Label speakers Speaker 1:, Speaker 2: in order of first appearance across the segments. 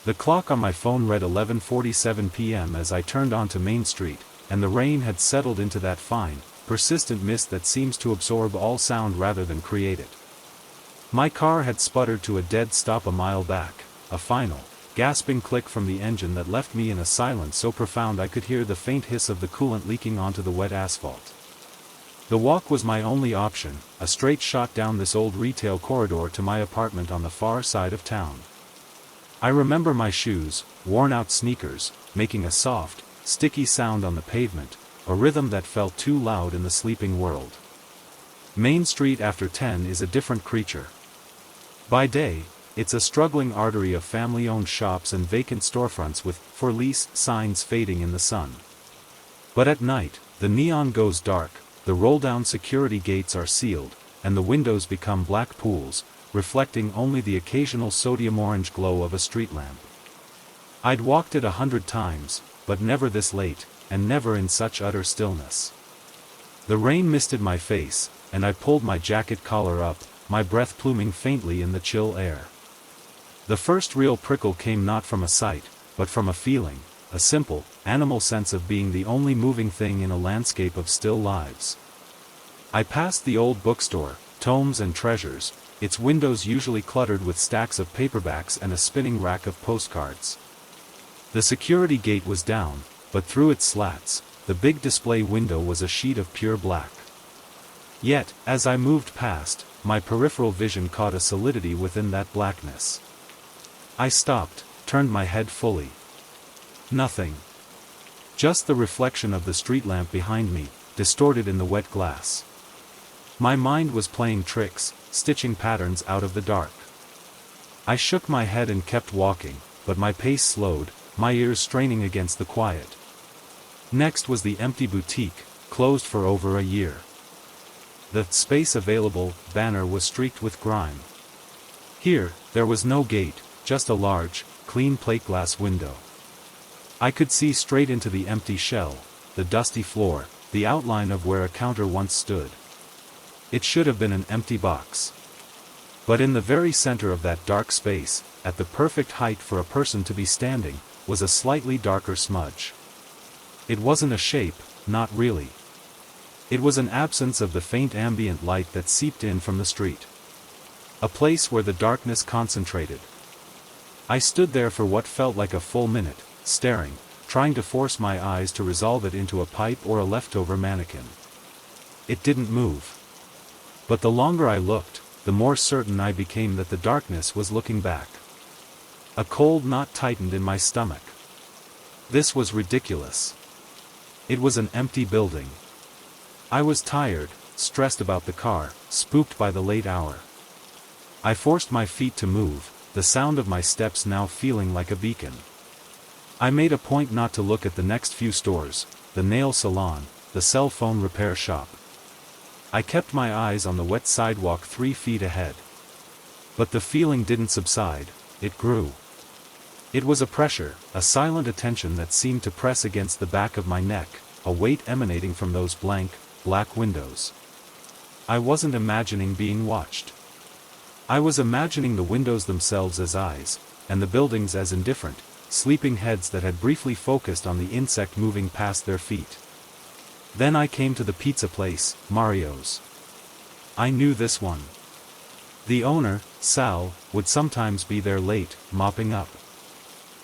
Speaker 1: The clock on my phone read 11:47 p.m. as I turned onto Main Street, and the rain had settled into that fine, persistent mist that seems to absorb all sound rather than create it. My car had sputtered to a dead stop a mile back, a final, gasping click from the engine that left me in a silence so profound I could hear the faint hiss of the coolant leaking onto the wet asphalt. The walk was my only option, a straight shot down this old retail corridor to my apartment on the far side of town. I remember my shoes, worn-out sneakers, making a soft, sticky sound on the pavement, a rhythm that felt too loud in the sleeping world. Main Street after 10 is a different creature. By day, it's a struggling artery of family-owned shops and vacant storefronts with "for lease" signs fading in the sun. But at night, the neon goes dark, the roll-down security gates are sealed, and the windows become black pools, reflecting only the occasional sodium orange glow of a street lamp. I'd walked it 100 times, but never this late, and never in such utter stillness. The rain misted my face, and I pulled my jacket collar up, my breath pluming faintly in the chill air. The first real prickle came not from a sight, but from a feeling, a simple, animal sense of being the only moving thing in a landscape of still lives. I passed the old bookstore, Tomes and Treasures, its windows usually cluttered with stacks of paperbacks and a spinning rack of postcards. The security gate was down, but through its slats, the big display window was a sheet of pure black. Yet, as I moved past, my peripheral vision caught a solidity within that blackness. I stopped, turned my head fully. Nothing. Just the reflection of the street lamp behind me, distorted in the wet glass. My mind was playing tricks, stitching patterns out of the dark. I shook my head and kept walking, but my pace slowed, my ears straining against the quiet. Next was the empty boutique, closed for over a year. The "space available" banner was streaked with grime. Here, there was no gate, just a large, clean plate glass window. I could see straight into the empty shell, the dusty floor, the outline of where a counter once stood. It should have been an empty box. But in the very center of that dark space, at the perfect height for a person to be standing, was a slightly darker smudge. It wasn't a shape, not really. It was an absence of the faint ambient light that seeped in from the street. A place where the darkness concentrated. I stood there for what felt like a full minute, staring, trying to force my eyes to resolve it into a pipe or a leftover mannequin. It didn't move. But the longer I looked, the more certain I became that the darkness was looking back. A cold knot tightened in my stomach. This was ridiculous. It was an empty building. I was tired, stressed about the car, spooked by the late hour. I forced my feet to move, the sound of my steps now feeling like a beacon. I made a point not to look at the next few stores, the nail salon, the cell phone repair shop. I kept my eyes on the wet sidewalk 3 feet ahead. But the feeling didn't subside, it grew. It was a pressure, a silent attention that seemed to press against the back of my neck, a weight emanating from those blank, black windows. I wasn't imagining being watched. I was imagining the windows themselves as eyes, and the buildings as indifferent, sleeping heads that had briefly focused on the insect moving past their feet. Then I came to the pizza place, Mario's. I knew this one. The owner, Sal, would sometimes be there late, mopping up.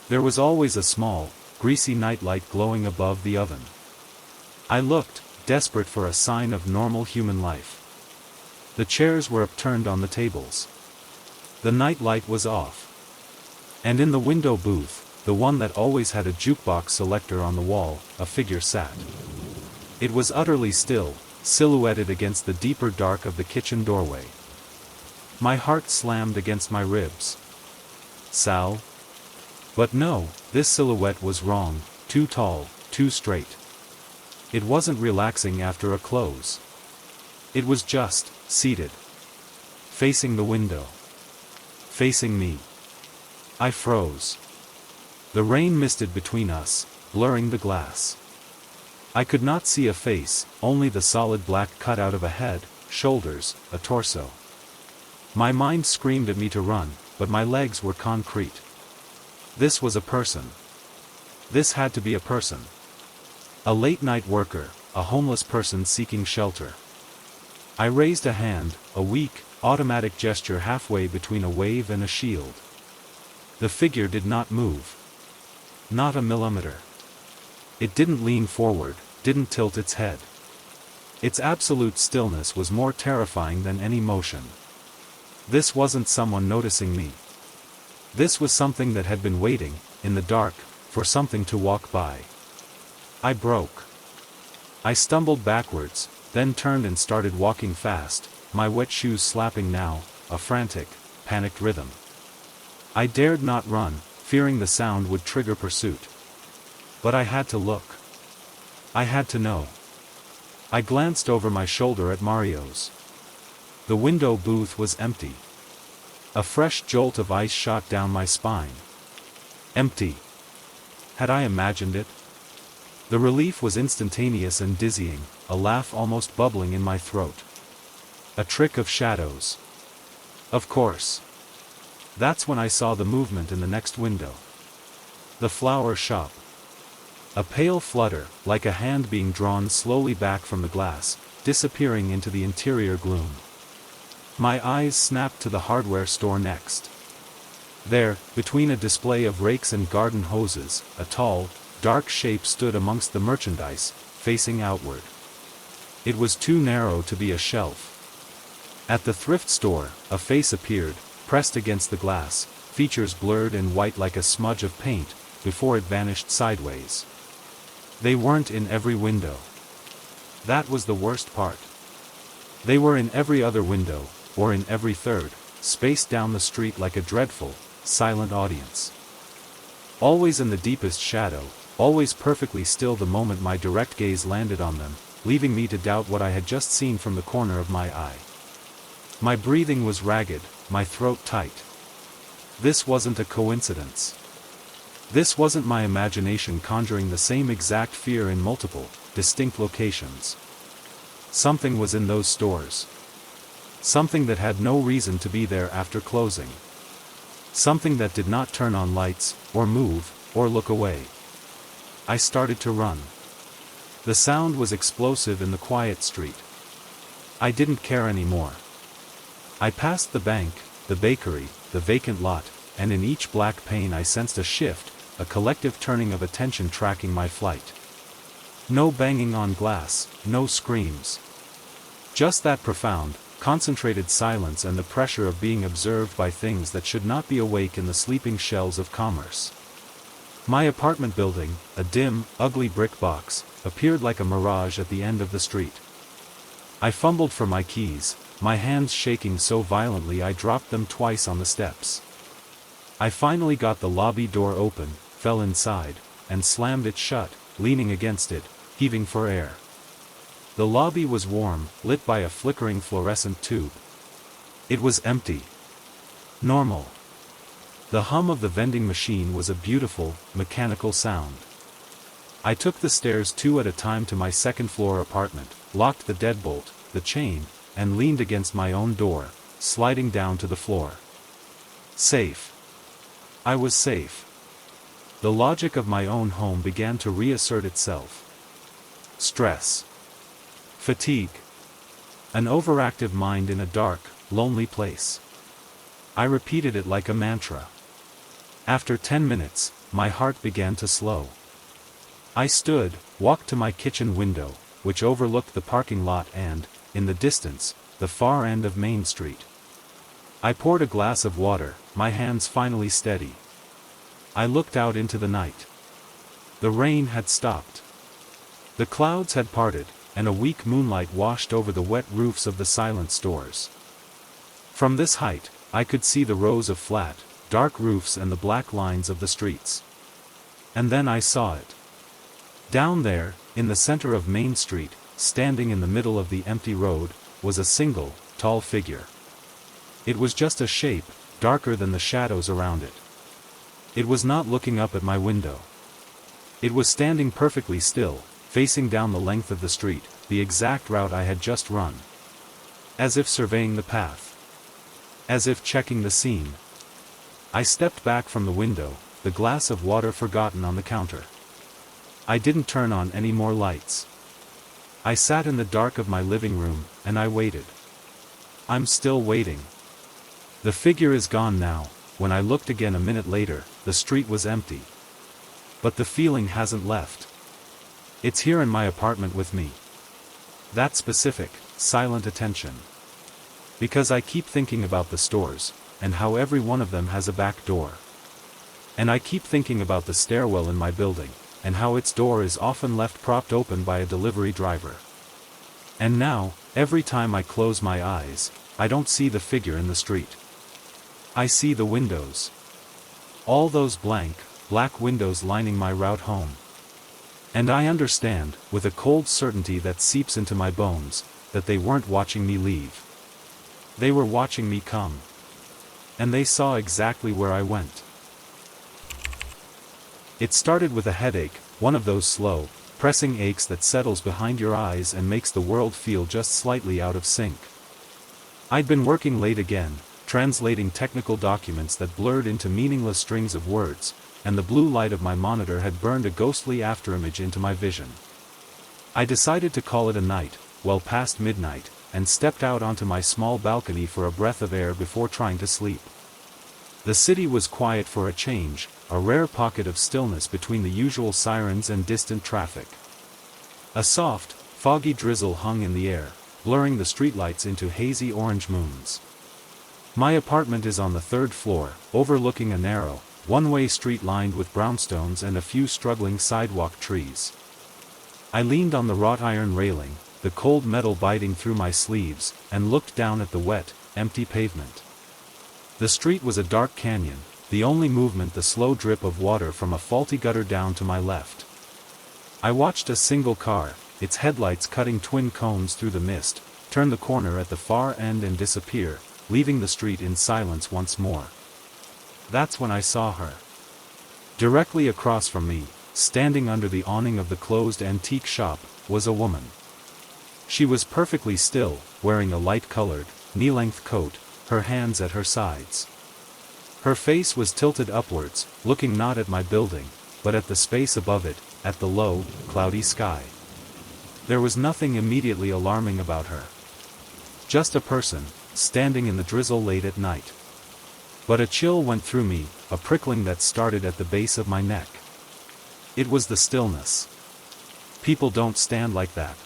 Speaker 1: There was always a small, greasy nightlight glowing above the oven. I looked, desperate for a sign of normal human life. The chairs were upturned on the tables. The nightlight was off. And in the window booth, the one that always had a jukebox selector on the wall, a figure sat. It was utterly still, silhouetted against the deeper dark of the kitchen doorway. My heart slammed against my ribs. Sal? But no, this silhouette was wrong, too tall, too straight. It wasn't relaxing after a close. It was just, seated. Facing the window. Facing me. I froze. The rain misted between us, blurring the glass. I could not see a face, only the solid black cutout of a head, shoulders, a torso. My mind screamed at me to run, but my legs were concrete. This was a person. This had to be a person. A late-night worker, a homeless person seeking shelter. I raised a hand, a weak, automatic gesture halfway between a wave and a shield. The figure did not move. Not a millimeter. It didn't lean forward, didn't tilt its head. Its absolute stillness was more terrifying than any motion. This wasn't someone noticing me. This was something that had been waiting, in the dark, for something to walk by. I broke. I stumbled backwards, then turned and started walking fast, my wet shoes slapping now, a frantic, panicked rhythm. I dared not run, fearing the sound would trigger pursuit. But I had to look. I had to know. I glanced over my shoulder at Mario's. The window booth was empty. A fresh jolt of ice shot down my spine. Empty. Had I imagined it? The relief was instantaneous and dizzying, a laugh almost bubbling in my throat. A trick of shadows. Of course. That's when I saw the movement in the next window. The flower shop. A pale flutter, like a hand being drawn slowly back from the glass, disappearing into the interior gloom. My eyes snapped to the hardware store next. There, between a display of rakes and garden hoses, a tall, dark shape stood amongst the merchandise, facing outward. It was too narrow to be a shelf. At the thrift store, a face appeared, pressed against the glass, features blurred and white like a smudge of paint, before it vanished sideways. They weren't in every window. That was the worst part. They were in every other window, or in every third, spaced down the street like a dreadful, silent audience. Always in the deepest shadow, always perfectly still the moment my direct gaze landed on them, leaving me to doubt what I had just seen from the corner of my eye. My breathing was ragged, my throat tight. This wasn't a coincidence. This wasn't my imagination conjuring the same exact fear in multiple, distinct locations. Something was in those stores. Something that had no reason to be there after closing. Something that did not turn on lights, or move, or look away. I started to run. The sound was explosive in the quiet street. I didn't care anymore. I passed the bank, the bakery, the vacant lot, and in each black pane I sensed a shift, a collective turning of attention tracking my flight. No banging on glass, no screams. Just that profound, concentrated silence and the pressure of being observed by things that should not be awake in the sleeping shells of commerce. My apartment building, a dim, ugly brick box, appeared like a mirage at the end of the street. I fumbled for my keys, my hands shaking so violently I dropped them twice on the steps. I finally got the lobby door open, fell inside, and slammed it shut, leaning against it, heaving for air. The lobby was warm, lit by a flickering fluorescent tube. It was empty. Normal. The hum of the vending machine was a beautiful, mechanical sound. I took the stairs 2 at a time to my second-floor apartment, locked the deadbolt, the chain, and leaned against my own door, sliding down to the floor. Safe. I was safe. The logic of my own home began to reassert itself. Stress. Fatigue. An overactive mind in a dark, lonely place. I repeated it like a mantra. After 10 minutes, my heart began to slow. I stood, walked to my kitchen window, which overlooked the parking lot and, in the distance, the far end of Main Street. I poured a glass of water, my hands finally steady. I looked out into the night. The rain had stopped. The clouds had parted, and a weak moonlight washed over the wet roofs of the silent stores. From this height, I could see the rows of flat, dark roofs and the black lines of the streets. And then I saw it. Down there, in the center of Main Street, standing in the middle of the empty road, was a single, tall figure. It was just a shape, darker than the shadows around it. It was not looking up at my window. It was standing perfectly still, facing down the length of the street, the exact route I had just run. As if surveying the path. As if checking the scene. I stepped back from the window, the glass of water forgotten on the counter. I didn't turn on any more lights. I sat in the dark of my living room, and I waited. I'm still waiting. The figure is gone now. When I looked again a minute later, the street was empty. But the feeling hasn't left. It's here in my apartment with me. That specific, silent attention. Because I keep thinking about the stores, and how every one of them has a back door. And I keep thinking about the stairwell in my building, and how its door is often left propped open by a delivery driver. And now, every time I close my eyes, I don't see the figure in the street. I see the windows. All those blank, black windows lining my route home. And I understand, with a cold certainty that seeps into my bones, that they weren't watching me leave. They were watching me come. And they saw exactly where I went. It started with a headache, one of those slow, pressing aches that settles behind your eyes and makes the world feel just slightly out of sync. I'd been working late again, translating technical documents that blurred into meaningless strings of words, and the blue light of my monitor had burned a ghostly afterimage into my vision. I decided to call it a night, well past midnight, and stepped out onto my small balcony for a breath of air before trying to sleep. The city was quiet for a change, a rare pocket of stillness between the usual sirens and distant traffic. A soft, foggy drizzle hung in the air, blurring the streetlights into hazy orange moons. My apartment is on the 3rd floor, overlooking a narrow, one-way street lined with brownstones and a few struggling sidewalk trees. I leaned on the wrought iron railing, the cold metal biting through my sleeves, and looked down at the wet, empty pavement. The street was a dark canyon, the only movement the slow drip of water from a faulty gutter down to my left. I watched a single car, its headlights cutting twin cones through the mist, turn the corner at the far end and disappear, leaving the street in silence once more. That's when I saw her. Directly across from me, standing under the awning of the closed antique shop, was a woman. She was perfectly still, wearing a light-colored, knee-length coat, her hands at her sides. Her face was tilted upwards, looking not at my building, but at the space above it, at the low, cloudy sky. There was nothing immediately alarming about her. Just a person, standing in the drizzle late at night. But a chill went through me, a prickling that started at the base of my neck. It was the stillness. People don't stand like that.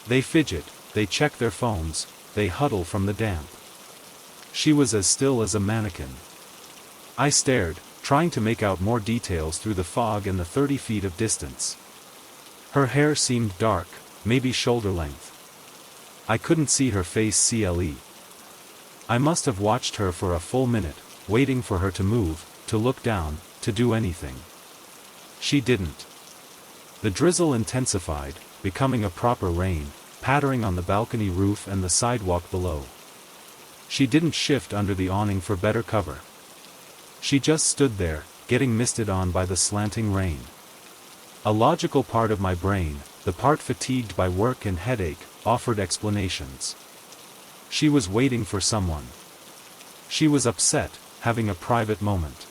Speaker 1: They fidget, they check their phones, they huddle from the damp. She was as still as a mannequin. I stared, trying to make out more details through the fog and the 30 feet of distance. Her hair seemed dark, maybe shoulder length. I couldn't see her face clearly. I must have watched her for a full minute, waiting for her to move, to look down, to do anything. She didn't. The drizzle intensified, becoming a proper rain, pattering on the balcony roof and the sidewalk below. She didn't shift under the awning for better cover. She just stood there, getting misted on by the slanting rain. A logical part of my brain, the part fatigued by work and headache, offered explanations. She was waiting for someone. She was upset, having a private moment.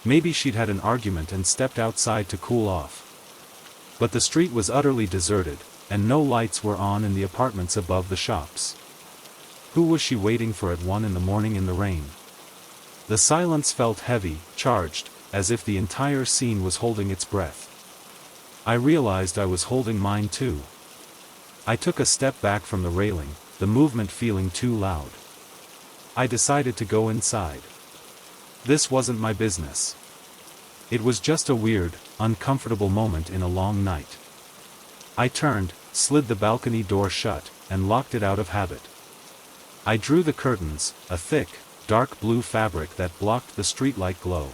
Speaker 1: Maybe she'd had an argument and stepped outside to cool off. But the street was utterly deserted, and no lights were on in the apartments above the shops. Who was she waiting for at 1 in the morning in the rain? The silence felt heavy, charged, as if the entire scene was holding its breath. I realized I was holding mine too. I took a step back from the railing, the movement feeling too loud. I decided to go inside. This wasn't my business. It was just a weird, uncomfortable moment in a long night. I turned, slid the balcony door shut, and locked it out of habit. I drew the curtains, a thick, dark blue fabric that blocked the streetlight glow.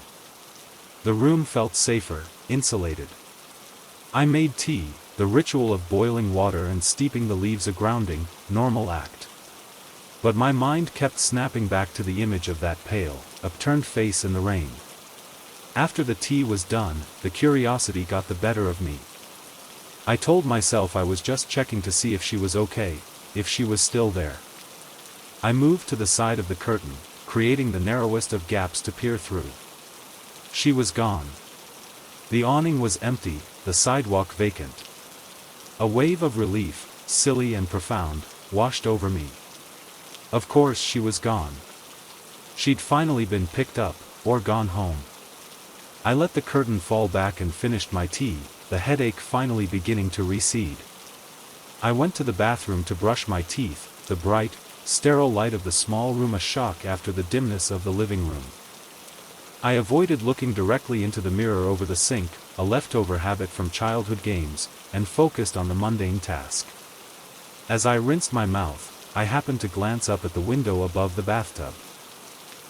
Speaker 1: The room felt safer, insulated. I made tea, the ritual of boiling water and steeping the leaves a grounding, normal act. But my mind kept snapping back to the image of that pale, upturned face in the rain. After the tea was done, the curiosity got the better of me. I told myself I was just checking to see if she was okay, if she was still there. I moved to the side of the curtain, creating the narrowest of gaps to peer through. She was gone. The awning was empty, the sidewalk vacant. A wave of relief, silly and profound, washed over me. Of course she was gone. She'd finally been picked up, or gone home. I let the curtain fall back and finished my tea, the headache finally beginning to recede. I went to the bathroom to brush my teeth, the bright, sterile light of the small room a shock after the dimness of the living room. I avoided looking directly into the mirror over the sink, a leftover habit from childhood games, and focused on the mundane task. As I rinsed my mouth, I happened to glance up at the window above the bathtub.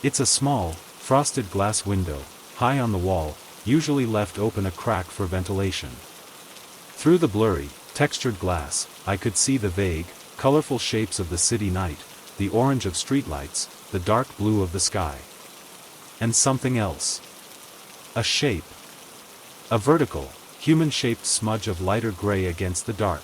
Speaker 1: It's a small, frosted glass window, high on the wall, usually left open a crack for ventilation. Through the blurry, textured glass, I could see the vague, colorful shapes of the city night, the orange of streetlights, the dark blue of the sky. And something else. A shape. A vertical, human-shaped smudge of lighter gray against the dark.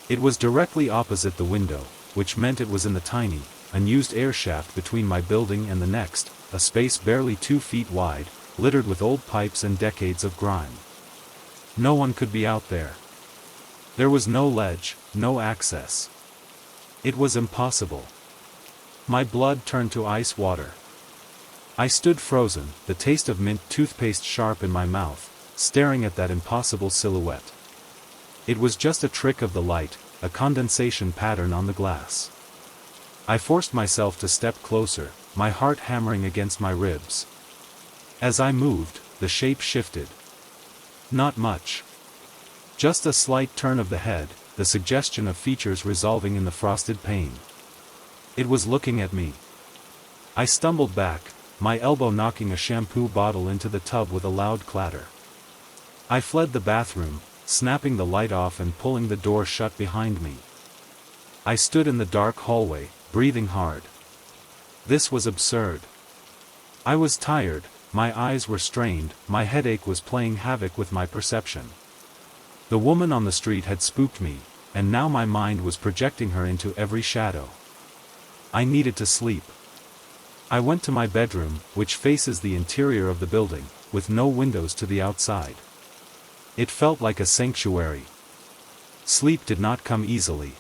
Speaker 1: It was directly opposite the window, which meant it was in the tiny, unused air shaft between my building and the next, a space barely 2 feet wide, littered with old pipes and decades of grime. No one could be out there. There was no ledge, no access. It was impossible. My blood turned to ice water. I stood frozen, the taste of mint toothpaste sharp in my mouth, staring at that impossible silhouette. It was just a trick of the light, a condensation pattern on the glass. I forced myself to step closer, my heart hammering against my ribs. As I moved, the shape shifted. Not much. Just a slight turn of the head, the suggestion of features resolving in the frosted pane. It was looking at me. I stumbled back, my elbow knocking a shampoo bottle into the tub with a loud clatter. I fled the bathroom, snapping the light off and pulling the door shut behind me. I stood in the dark hallway, breathing hard. This was absurd. I was tired, my eyes were strained, my headache was playing havoc with my perception. The woman on the street had spooked me, and now my mind was projecting her into every shadow. I needed to sleep. I went to my bedroom, which faces the interior of the building, with no windows to the outside. It felt like a sanctuary. Sleep did not come easily.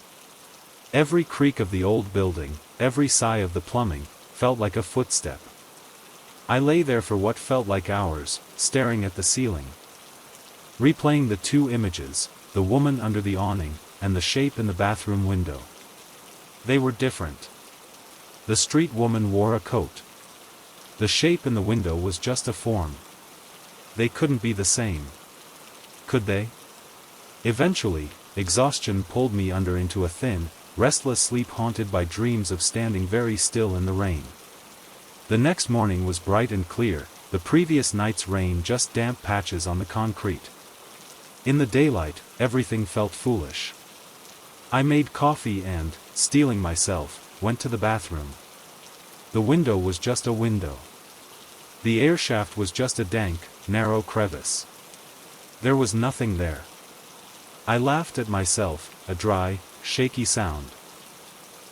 Speaker 1: Every creak of the old building, every sigh of the plumbing, felt like a footstep. I lay there for what felt like hours, staring at the ceiling. Replaying the two images, the woman under the awning, and the shape in the bathroom window. They were different. The street woman wore a coat. The shape in the window was just a form. They couldn't be the same. Could they? Eventually, exhaustion pulled me under into a thin, restless sleep haunted by dreams of standing very still in the rain. The next morning was bright and clear, the previous night's rain just damp patches on the concrete. In the daylight, everything felt foolish. I made coffee and, steeling myself, went to the bathroom. The window was just a window. The air shaft was just a dank, narrow crevice. There was nothing there. I laughed at myself, a dry, shaky sound.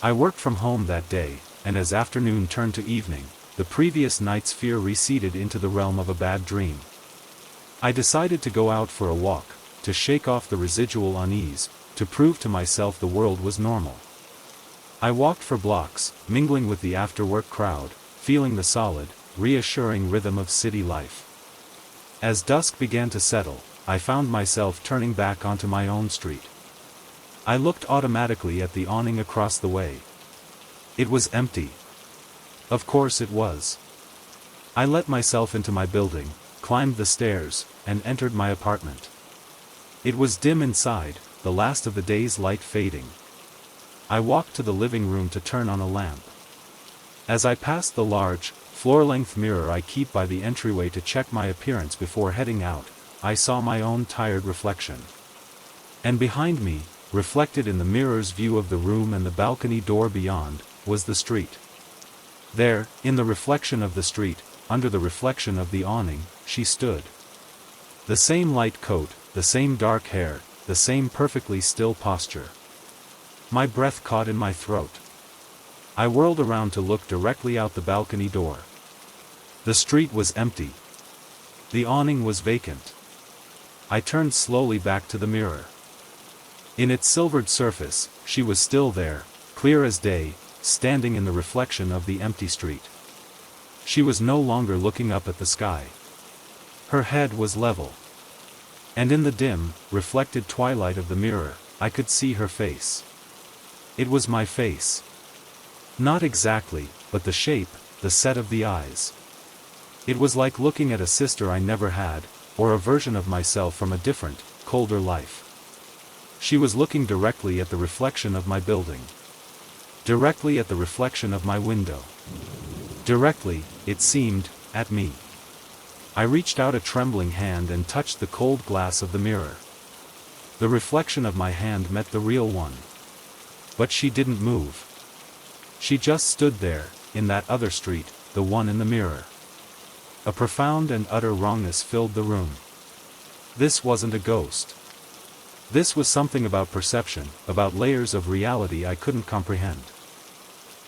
Speaker 1: I worked from home that day, and as afternoon turned to evening, the previous night's fear receded into the realm of a bad dream. I decided to go out for a walk, to shake off the residual unease, to prove to myself the world was normal. I walked for blocks, mingling with the after-work crowd, feeling the solid, reassuring rhythm of city life. As dusk began to settle, I found myself turning back onto my own street. I looked automatically at the awning across the way. It was empty. Of course it was. I let myself into my building, climbed the stairs, and entered my apartment. It was dim inside, the last of the day's light fading. I walked to the living room to turn on a lamp. As I passed the large, floor-length mirror I keep by the entryway to check my appearance before heading out, I saw my own tired reflection. And behind me, reflected in the mirror's view of the room and the balcony door beyond, was the street. There, in the reflection of the street, under the reflection of the awning, she stood. The same light coat, the same dark hair, the same perfectly still posture. My breath caught in my throat. I whirled around to look directly out the balcony door. The street was empty. The awning was vacant. I turned slowly back to the mirror. In its silvered surface, she was still there, clear as day, standing in the reflection of the empty street. She was no longer looking up at the sky. Her head was level. And in the dim, reflected twilight of the mirror, I could see her face. It was my face. Not exactly, but the shape, the set of the eyes. It was like looking at a sister I never had, or a version of myself from a different, colder life. She was looking directly at the reflection of my building. Directly at the reflection of my window. Directly, it seemed, at me. I reached out a trembling hand and touched the cold glass of the mirror. The reflection of my hand met the real one. But she didn't move. She just stood there, in that other street, the one in the mirror. A profound and utter wrongness filled the room. This wasn't a ghost. This was something about perception, about layers of reality I couldn't comprehend.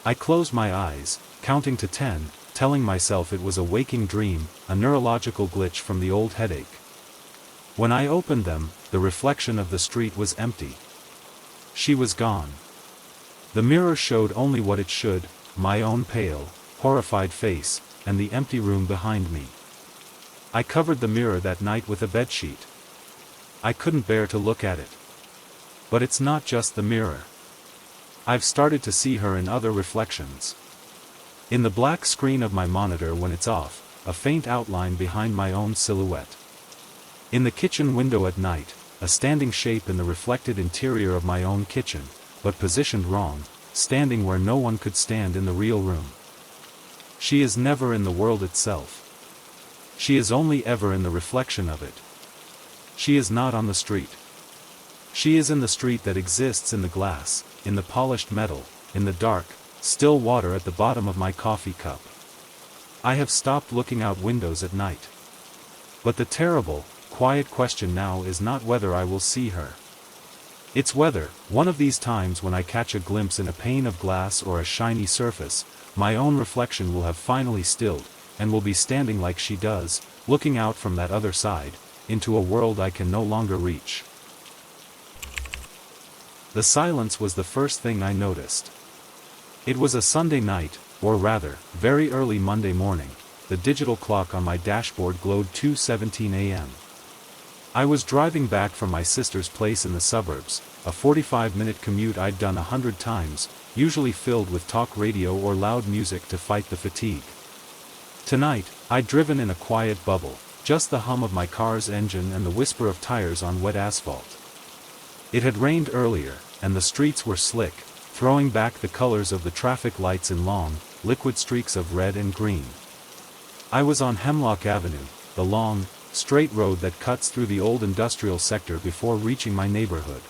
Speaker 1: I closed my eyes, counting to 10, telling myself it was a waking dream, a neurological glitch from the old headache. When I opened them, the reflection of the street was empty. She was gone. The mirror showed only what it should, my own pale, horrified face, and the empty room behind me. I covered the mirror that night with a bedsheet. I couldn't bear to look at it. But it's not just the mirror. I've started to see her in other reflections. In the black screen of my monitor when it's off, a faint outline behind my own silhouette. In the kitchen window at night, a standing shape in the reflected interior of my own kitchen, but positioned wrong, standing where no one could stand in the real room. She is never in the world itself. She is only ever in the reflection of it. She is not on the street. She is in the street that exists in the glass, in the polished metal, in the dark, still water at the bottom of my coffee cup. I have stopped looking out windows at night. But the terrible, quiet question now is not whether I will see her. It's whether, one of these times when I catch a glimpse in a pane of glass or a shiny surface, my own reflection will have finally stilled, and will be standing like she does, looking out from that other side, into a world I can no longer reach. The silence was the first thing I noticed. It was a Sunday night, or rather, very early Monday morning. The digital clock on my dashboard glowed 2:17 a.m. I was driving back from my sister's place in the suburbs, a 45-minute commute I'd done 100 times, usually filled with talk radio or loud music to fight the fatigue. Tonight, I'd driven in a quiet bubble, just the hum of my car's engine and the whisper of tires on wet asphalt. It had rained earlier, and the streets were slick, throwing back the colors of the traffic lights in long, liquid streaks of red and green. I was on Hemlock Avenue, the long, straight road that cuts through the old industrial sector before reaching my neighborhood.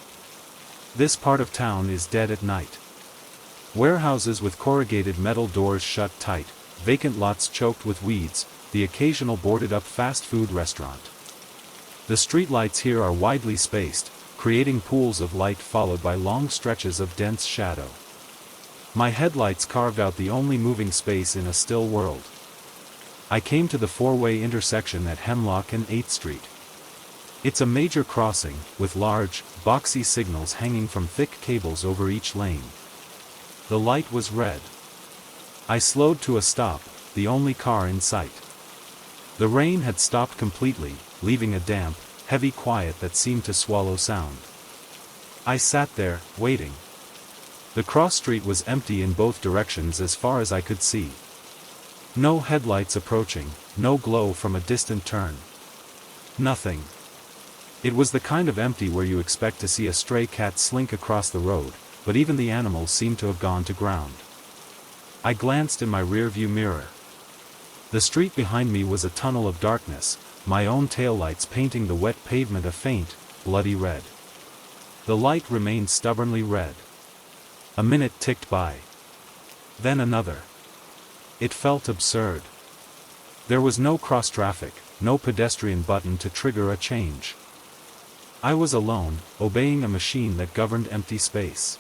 Speaker 1: This part of town is dead at night. Warehouses with corrugated metal doors shut tight, vacant lots choked with weeds, the occasional boarded-up fast food restaurant. The streetlights here are widely spaced, creating pools of light followed by long stretches of dense shadow. My headlights carved out the only moving space in a still world. I came to the four-way intersection at Hemlock and 8th Street. It's a major crossing, with large, boxy signals hanging from thick cables over each lane. The light was red. I slowed to a stop, the only car in sight. The rain had stopped completely, leaving a damp, heavy quiet that seemed to swallow sound. I sat there, waiting. The cross street was empty in both directions as far as I could see. No headlights approaching, no glow from a distant turn. Nothing. It was the kind of empty where you expect to see a stray cat slink across the road, but even the animals seemed to have gone to ground. I glanced in my rearview mirror. The street behind me was a tunnel of darkness, my own taillights painting the wet pavement a faint, bloody red. The light remained stubbornly red. A minute ticked by. Then another. It felt absurd. There was no cross-traffic, no pedestrian button to trigger a change. I was alone, obeying a machine that governed empty space.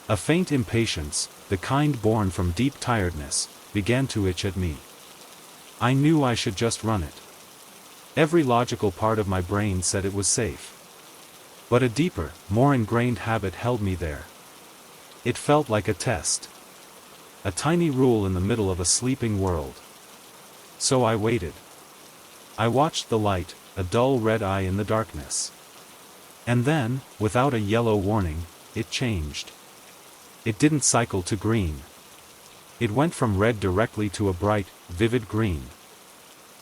Speaker 1: A faint impatience, the kind born from deep tiredness, began to itch at me. I knew I should just run it. Every logical part of my brain said it was safe. But a deeper, more ingrained habit held me there. It felt like a test. A tiny rule in the middle of a sleeping world. So I waited. I watched the light, a dull red eye in the darkness. And then, without a yellow warning, it changed. It didn't cycle to green. It went from red directly to a bright, vivid green.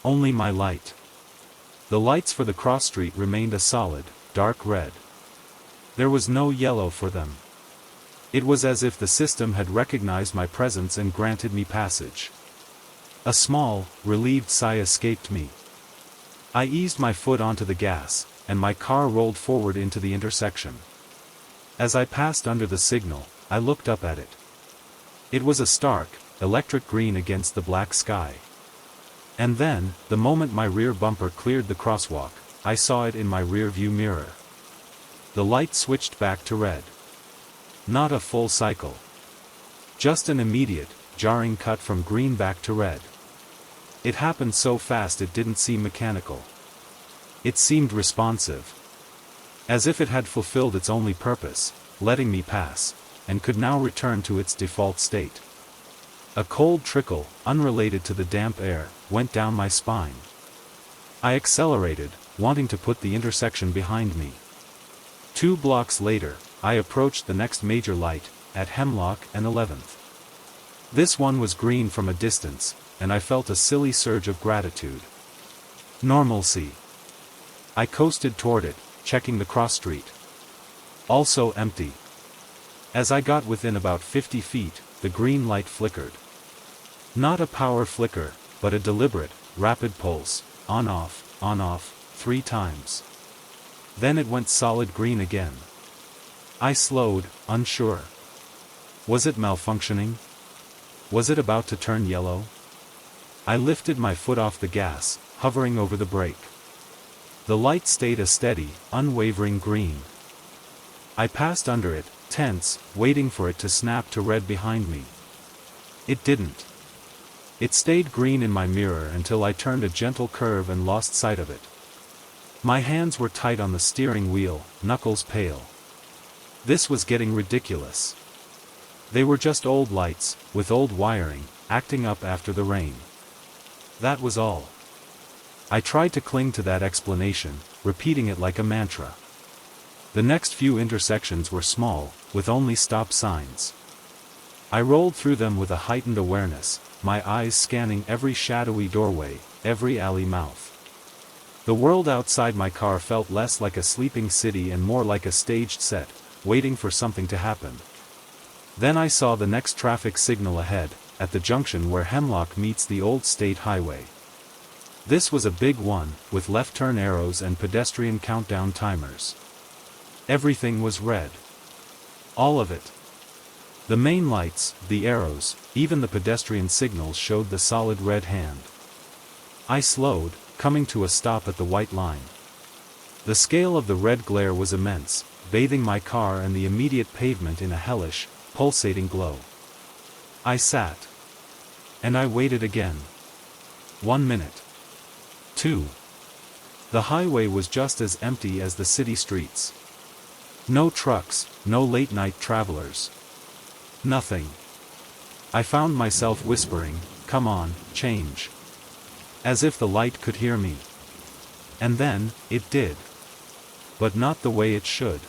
Speaker 1: Only my light. The lights for the cross street remained a solid, dark red. There was no yellow for them. It was as if the system had recognized my presence and granted me passage. A small, relieved sigh escaped me. I eased my foot onto the gas, and my car rolled forward into the intersection. As I passed under the signal, I looked up at it. It was a stark, electric green against the black sky. And then, the moment my rear bumper cleared the crosswalk, I saw it in my rear-view mirror. The light switched back to red. Not a full cycle. Just an immediate, jarring cut from green back to red. It happened so fast it didn't seem mechanical. It seemed responsive. As if it had fulfilled its only purpose, letting me pass, and could now return to its default state. A cold trickle, unrelated to the damp air, went down my spine. I accelerated, wanting to put the intersection behind me. 2 blocks later, I approached the next major light, at Hemlock and 11th. This one was green from a distance, and I felt a silly surge of gratitude. Normalcy. I coasted toward it, checking the cross street. Also empty. As I got within about 50 feet, the green light flickered. Not a power flicker, but a deliberate, rapid pulse, on-off, 3 times. Then it went solid green again. I slowed, unsure. Was it malfunctioning? Was it about to turn yellow? I lifted my foot off the gas, hovering over the brake. The light stayed a steady, unwavering green. I passed under it, tense, waiting for it to snap to red behind me. It didn't. It stayed green in my mirror until I turned a gentle curve and lost sight of it. My hands were tight on the steering wheel, knuckles pale. This was getting ridiculous. They were just old lights, with old wiring, acting up after the rain. That was all. I tried to cling to that explanation, repeating it like a mantra. The next few intersections were small, with only stop signs. I rolled through them with a heightened awareness, my eyes scanning every shadowy doorway, every alley mouth. The world outside my car felt less like a sleeping city and more like a staged set, waiting for something to happen. Then I saw the next traffic signal ahead, at the junction where Hemlock meets the old state highway. This was a big one, with left turn arrows and pedestrian countdown timers. Everything was red. All of it. The main lights, the arrows, even the pedestrian signals showed the solid red hand. I slowed, coming to a stop at the white line. The scale of the red glare was immense, bathing my car and the immediate pavement in a hellish, pulsating glow. I sat. And I waited again. 1 minute. 2. The highway was just as empty as the city streets. No trucks, no late-night travelers. Nothing. I found myself whispering, "Come on, change." As if the light could hear me. And then, it did. But not the way it should.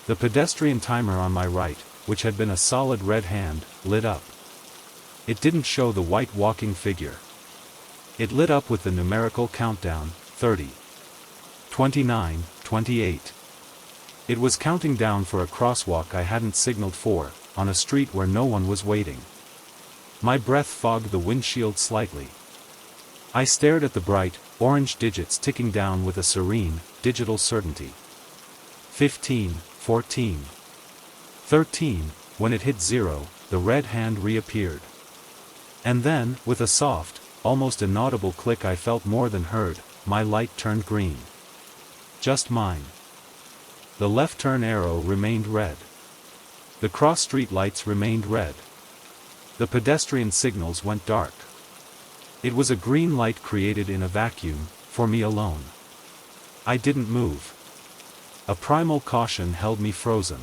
Speaker 1: The pedestrian timer on my right, which had been a solid red hand, lit up. It didn't show the white walking figure. It lit up with the numerical countdown, 30. 29, 28. It was counting down for a crosswalk I hadn't signaled for, on a street where no one was waiting. My breath fogged the windshield slightly. I stared at the bright, orange digits ticking down with a serene, digital certainty. 15, 14. 13, when it hit 0, the red hand reappeared. And then, with a soft, almost inaudible click I felt more than heard, my light turned green. Just mine. The left turn arrow remained red. The cross-street lights remained red. The pedestrian signals went dark. It was a green light created in a vacuum, for me alone. I didn't move. A primal caution held me frozen.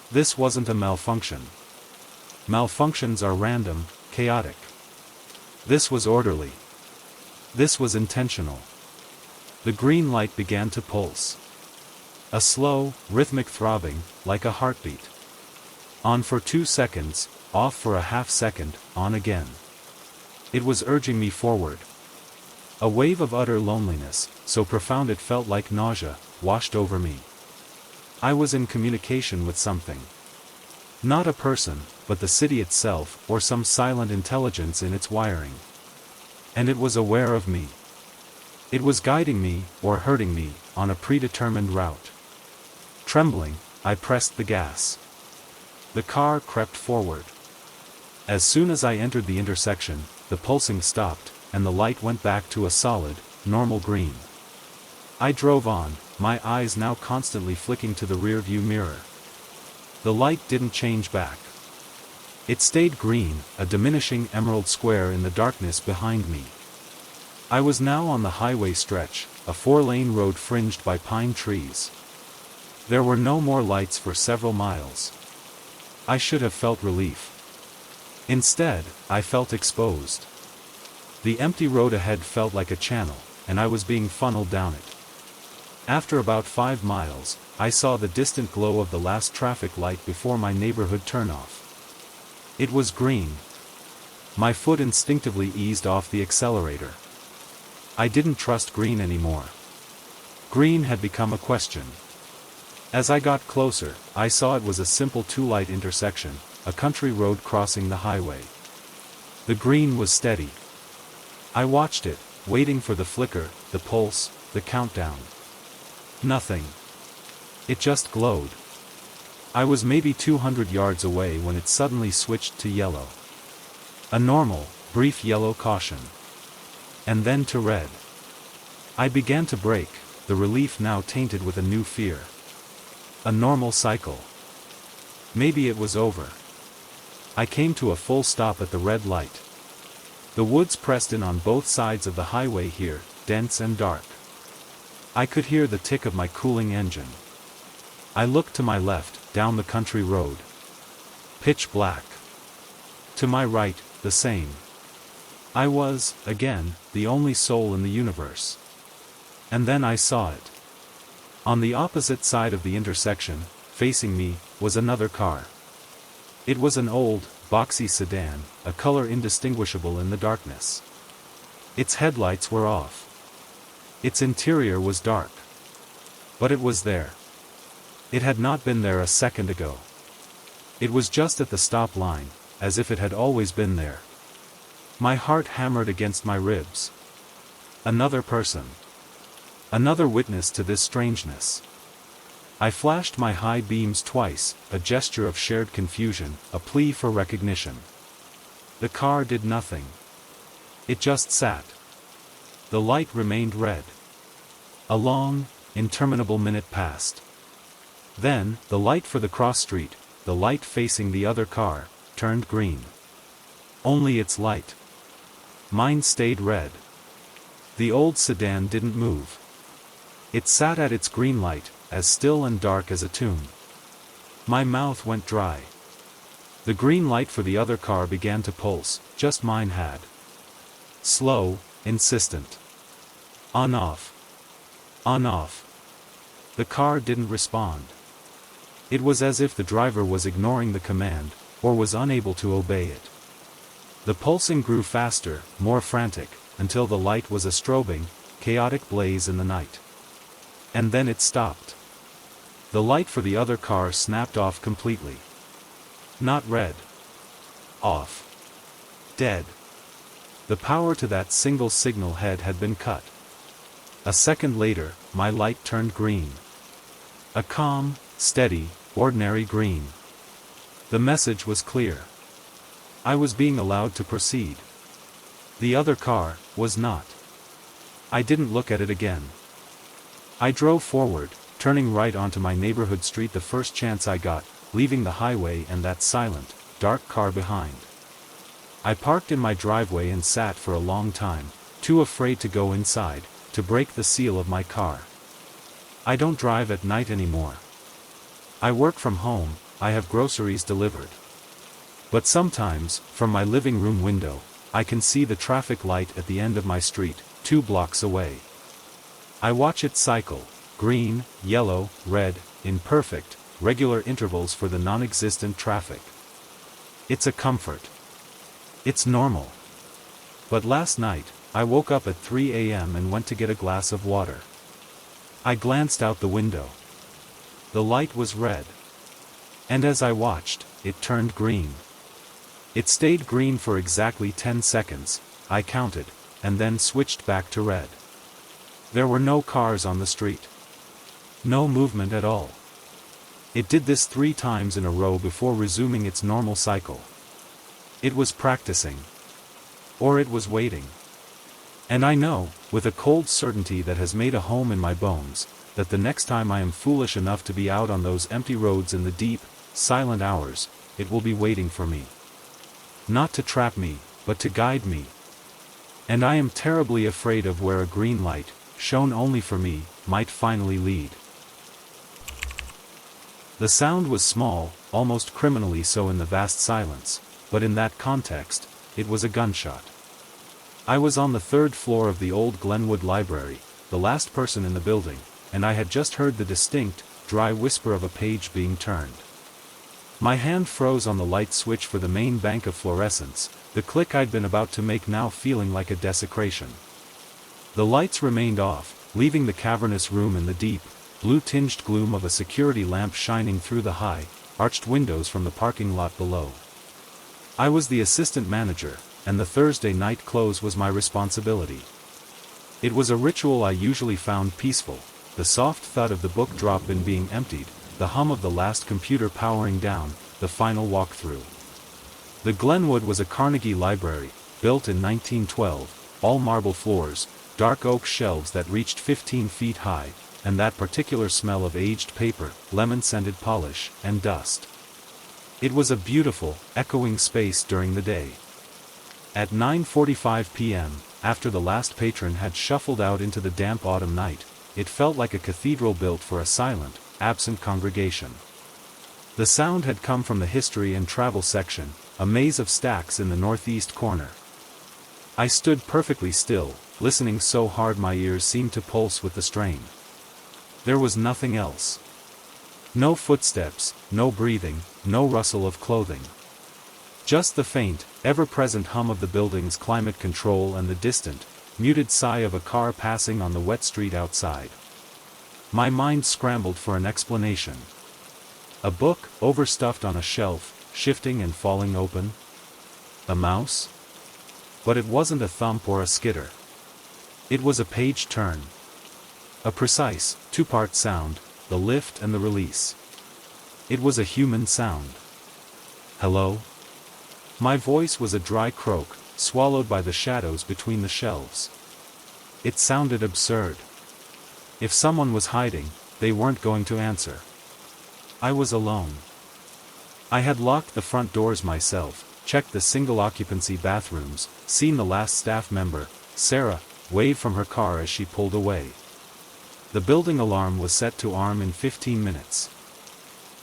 Speaker 1: This wasn't a malfunction. Malfunctions are random, chaotic. This was orderly. This was intentional. The green light began to pulse. A slow, rhythmic throbbing, like a heartbeat. On for 2 seconds, off for a half second, on again. It was urging me forward. A wave of utter loneliness, so profound it felt like nausea, washed over me. I was in communication with something. Not a person, but the city itself, or some silent intelligence in its wiring. And it was aware of me. It was guiding me, or hurting me, on a predetermined route. Trembling, I pressed the gas. The car crept forward. As soon as I entered the intersection, the pulsing stopped, and the light went back to a solid, normal green. I drove on, my eyes now constantly flicking to the rearview mirror. The light didn't change back. It stayed green, a diminishing emerald square in the darkness behind me. I was now on the highway stretch, a 4-lane road fringed by pine trees. There were no more lights for several miles. I should have felt relief. Instead, I felt exposed. The empty road ahead felt like a channel, and I was being funneled down it. After about 5 miles, I saw the distant glow of the last traffic light before my neighborhood turnoff. It was green. My foot instinctively eased off the accelerator. I didn't trust green anymore. Green had become a question. As I got closer, I saw it was a simple 2-light intersection, a country road crossing the highway. The green was steady. I watched it, waiting for the flicker, the pulse, the countdown. Nothing. It just glowed. I was maybe 200 yards away when it suddenly switched to yellow. A normal, brief yellow caution. And then to red. I began to brake, the relief now tainted with a new fear. A normal cycle. Maybe it was over. I came to a full stop at the red light. The woods pressed in on both sides of the highway here, dense and dark. I could hear the tick of my cooling engine. I looked to my left, down the country road. Pitch black. To my right, the same. I was, again, the only soul in the universe. And then I saw it. On the opposite side of the intersection, facing me, was another car. It was an old, boxy sedan, a color indistinguishable in the darkness. Its headlights were off. Its interior was dark. But it was there. It had not been there a second ago. It was just at the stop line, as if it had always been there. My heart hammered against my ribs. Another person. Another witness to this strangeness. I flashed my high beams twice, a gesture of shared confusion, a plea for recognition. The car did nothing. It just sat. The light remained red. A long, interminable minute passed. Then, the light for the cross street, the light facing the other car, turned green. Only its light. Mine stayed red. The old sedan didn't move. It sat at its green light, as still and dark as a tomb. My mouth went dry. The green light for the other car began to pulse, just mine had. Slow, insistent. On off. On off. The car didn't respond. It was as if the driver was ignoring the command, or was unable to obey it. The pulsing grew faster, more frantic, until the light was a strobing, chaotic blaze in the night. And then it stopped. The light for the other car snapped off completely. Not red. Off. Dead. The power to that single signal head had been cut. A second later, my light turned green. A calm, steady, ordinary green. The message was clear. I was being allowed to proceed. The other car was not. I didn't look at it again. I drove forward, turning right onto my neighborhood street the first chance I got, leaving the highway and that silent, dark car behind. I parked in my driveway and sat for a long time, too afraid to go inside, to break the seal of my car. I don't drive at night anymore. I work from home, I have groceries delivered. But sometimes, from my living room window, I can see the traffic light at the end of my street, 2 blocks away. I watch it cycle, green, yellow, red, in perfect, regular intervals for the non-existent traffic. It's a comfort. It's normal. But last night, I woke up at 3 a.m. and went to get a glass of water. I glanced out the window. The light was red. And as I watched, it turned green. It stayed green for exactly 10 seconds, I counted, and then switched back to red. There were no cars on the street. No movement at all. It did this 3 times in a row before resuming its normal cycle. It was practicing. Or it was waiting. And I know, with a cold certainty that has made a home in my bones, that the next time I am foolish enough to be out on those empty roads in the deep, silent hours, it will be waiting for me. Not to trap me, but to guide me. And I am terribly afraid of where a green light, shown only for me, might finally lead. The sound was small, almost criminally so in the vast silence, but in that context, it was a gunshot. I was on the 3rd floor of the old Glenwood Library, the last person in the building, and I had just heard the distinct, dry whisper of a page being turned. My hand froze on the light switch for the main bank of fluorescence, the click I'd been about to make now feeling like a desecration. The lights remained off, leaving the cavernous room in the deep, blue-tinged gloom of a security lamp shining through the high, arched windows from the parking lot below. I was the assistant manager, and the Thursday night close was my responsibility. It was a ritual I usually found peaceful, the soft thud of the book drop bin being emptied, the hum of the last computer powering down, the final walkthrough. The Glenwood was a Carnegie library, built in 1912, all marble floors, dark oak shelves that reached 15 feet high, and that particular smell of aged paper, lemon-scented polish, and dust. It was a beautiful, echoing space during the day. At 9:45 p.m., after the last patron had shuffled out into the damp autumn night, it felt like a cathedral built for a silent, absent congregation. The sound had come from the history and travel section, a maze of stacks in the northeast corner. I stood perfectly still, listening so hard my ears seemed to pulse with the strain. There was nothing else. No footsteps, no breathing, no rustle of clothing. Just the faint, ever-present hum of the building's climate control and the distant, muted sigh of a car passing on the wet street outside. My mind scrambled for an explanation. A book, overstuffed on a shelf, shifting and falling open? A mouse? But it wasn't a thump or a skitter. It was a page turn. A precise, 2-part sound, the lift and the release. It was a human sound. Hello? My voice was a dry croak, swallowed by the shadows between the shelves. It sounded absurd. If someone was hiding, they weren't going to answer. I was alone. I had locked the front doors myself, checked the single-occupancy bathrooms, seen the last staff member, Sarah, wave from her car as she pulled away. The building alarm was set to arm in 15 minutes.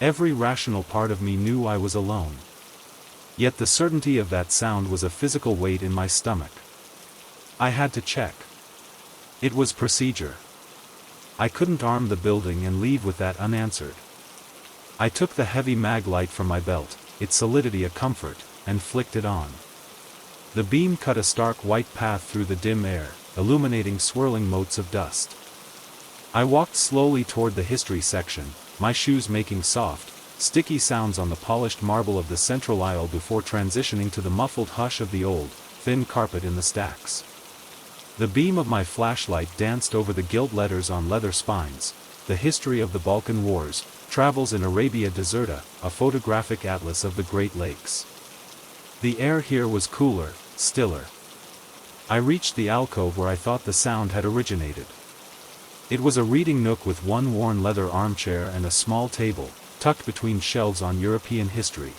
Speaker 1: Every rational part of me knew I was alone. Yet the certainty of that sound was a physical weight in my stomach. I had to check. It was procedure. I couldn't arm the building and leave with that unanswered. I took the heavy mag light from my belt, its solidity a comfort, and flicked it on. The beam cut a stark white path through the dim air, illuminating swirling motes of dust. I walked slowly toward the history section, my shoes making soft, sticky sounds on the polished marble of the central aisle before transitioning to the muffled hush of the old, thin carpet in the stacks. The beam of my flashlight danced over the gilt letters on leather spines, the history of the Balkan Wars, travels in Arabia Deserta, a photographic atlas of the Great Lakes. The air here was cooler, stiller. I reached the alcove where I thought the sound had originated. It was a reading nook with one worn leather armchair and a small table, tucked between shelves on European history.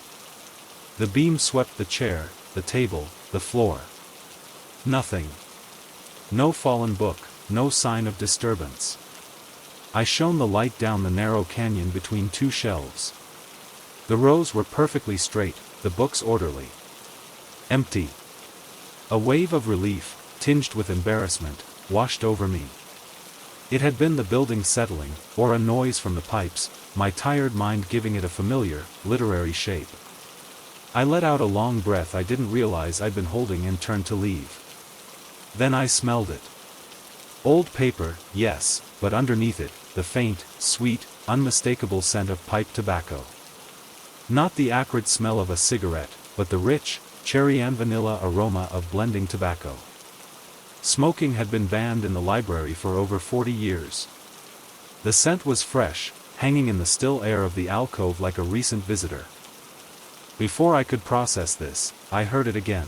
Speaker 1: The beam swept the chair, the table, the floor. Nothing. No fallen book, no sign of disturbance. I shone the light down the narrow canyon between two shelves. The rows were perfectly straight, the books orderly. Empty. A wave of relief, tinged with embarrassment, washed over me. It had been the building settling, or a noise from the pipes, my tired mind giving it a familiar, literary shape. I let out a long breath I didn't realize I'd been holding and turned to leave. Then I smelled it. Old paper, yes, but underneath it, the faint, sweet, unmistakable scent of pipe tobacco. Not the acrid smell of a cigarette, but the rich, cherry and vanilla aroma of blending tobacco. Smoking had been banned in the library for over 40 years. The scent was fresh, hanging in the still air of the alcove like a recent visitor. Before I could process this, I heard it again.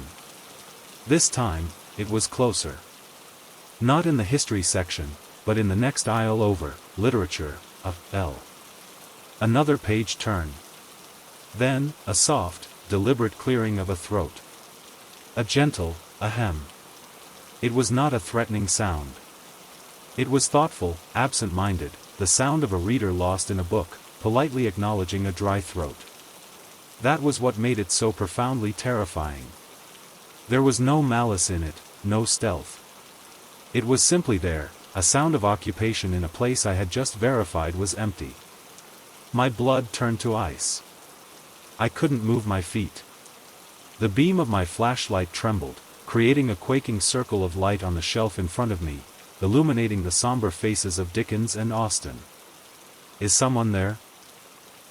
Speaker 1: This time, it was closer. Not in the history section, but in the next aisle over, literature, L. Another page turn. Then, a soft, deliberate clearing of a throat. A gentle, ahem. It was not a threatening sound. It was thoughtful, absent-minded, the sound of a reader lost in a book, politely acknowledging a dry throat. That was what made it so profoundly terrifying. There was no malice in it, no stealth. It was simply there, a sound of occupation in a place I had just verified was empty. My blood turned to ice. I couldn't move my feet. The beam of my flashlight trembled, creating a quaking circle of light on the shelf in front of me, illuminating the somber faces of Dickens and Austen. Is someone there?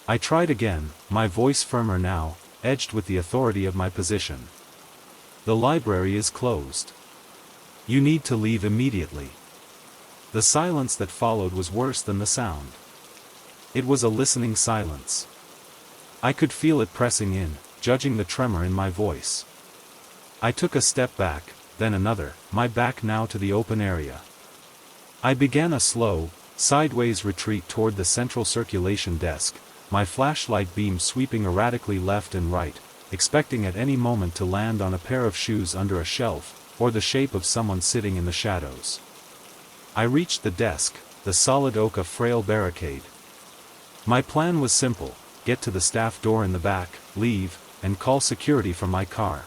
Speaker 1: I tried again, my voice firmer now, edged with the authority of my position. The library is closed. You need to leave immediately. The silence that followed was worse than the sound. It was a listening silence. I could feel it pressing in, judging the tremor in my voice. I took a step back, then another, my back now to the open area. I began a slow, sideways retreat toward the central circulation desk, my flashlight beam sweeping erratically left and right, expecting at any moment to land on a pair of shoes under a shelf, or the shape of someone sitting in the shadows. I reached the desk, the solid oak a frail barricade. My plan was simple: get to the staff door in the back, leave, and call security from my car.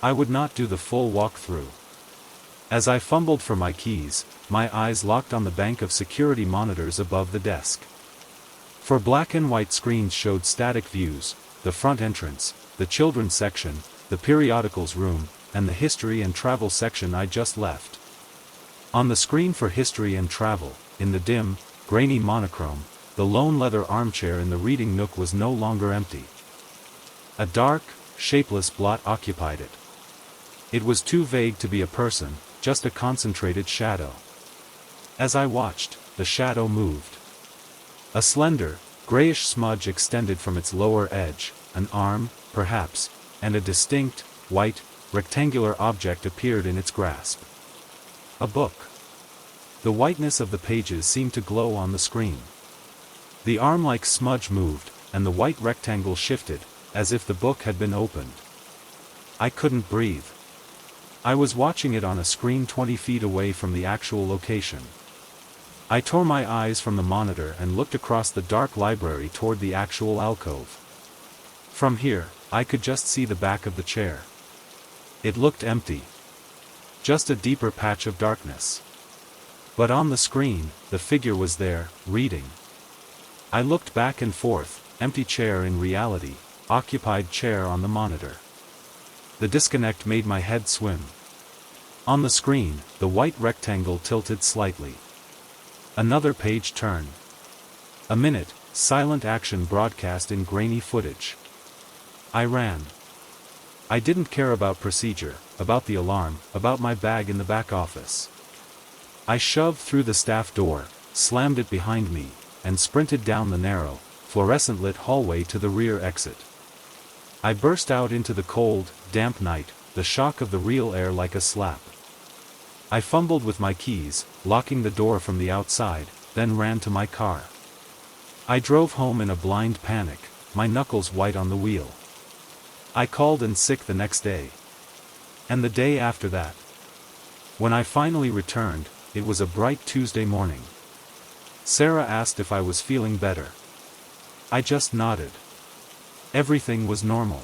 Speaker 1: I would not do the full walk-through. As I fumbled for my keys, my eyes locked on the bank of security monitors above the desk. For black and white screens showed static views, the front entrance, the children's section, the periodicals room, and the history and travel section I just left. On the screen for history and travel, in the dim, grainy monochrome, the lone leather armchair in the reading nook was no longer empty. A dark, shapeless blot occupied it. It was too vague to be a person, just a concentrated shadow. As I watched, the shadow moved. A slender, grayish smudge extended from its lower edge, an arm, perhaps, and a distinct, white, rectangular object appeared in its grasp. A book. The whiteness of the pages seemed to glow on the screen. The arm-like smudge moved, and the white rectangle shifted, as if the book had been opened. I couldn't breathe. I was watching it on a screen 20 feet away from the actual location. I tore my eyes from the monitor and looked across the dark library toward the actual alcove. From here, I could just see the back of the chair. It looked empty. Just a deeper patch of darkness. But on the screen, the figure was there, reading. I looked back and forth, empty chair in reality, occupied chair on the monitor. The disconnect made my head swim. On the screen, the white rectangle tilted slightly. Another page turn. A minute, silent action broadcast in grainy footage. I ran. I didn't care about procedure, about the alarm, about my bag in the back office. I shoved through the staff door, slammed it behind me, and sprinted down the narrow, fluorescent-lit hallway to the rear exit. I burst out into the cold, damp night, the shock of the real air like a slap. I fumbled with my keys, locking the door from the outside, then ran to my car. I drove home in a blind panic, my knuckles white on the wheel. I called in sick the next day. And the day after that. When I finally returned, It was a bright Tuesday morning. Sarah asked if I was feeling better. I just nodded. Everything was normal.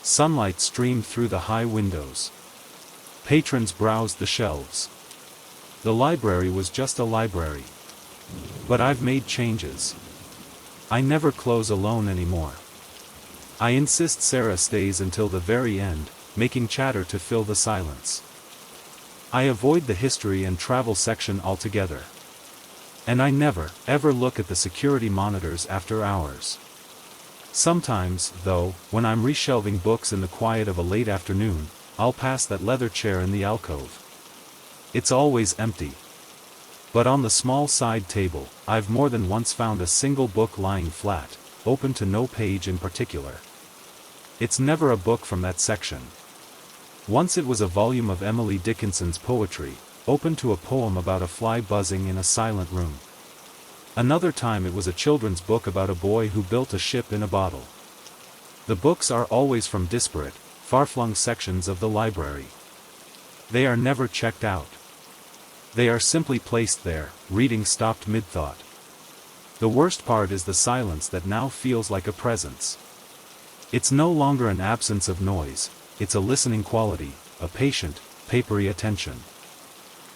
Speaker 1: Sunlight streamed through the high windows. Patrons browsed the shelves. The library was just a library. But I've made changes. I never close alone anymore. I insist Sarah stays until the very end, making chatter to fill the silence. I avoid the history and travel section altogether. And I never, ever look at the security monitors after hours. Sometimes, though, when I'm reshelving books in the quiet of a late afternoon, I'll pass that leather chair in the alcove. It's always empty. But on the small side table, I've more than once found a single book lying flat, open to no page in particular. It's never a book from that section. Once it was a volume of Emily Dickinson's poetry, open to a poem about a fly buzzing in a silent room. Another time it was a children's book about a boy who built a ship in a bottle. The books are always from disparate, far-flung sections of the library. They are never checked out. They are simply placed there, reading stopped mid-thought. The worst part is the silence that now feels like a presence. It's no longer an absence of noise, it's a listening quality, a patient, papery attention.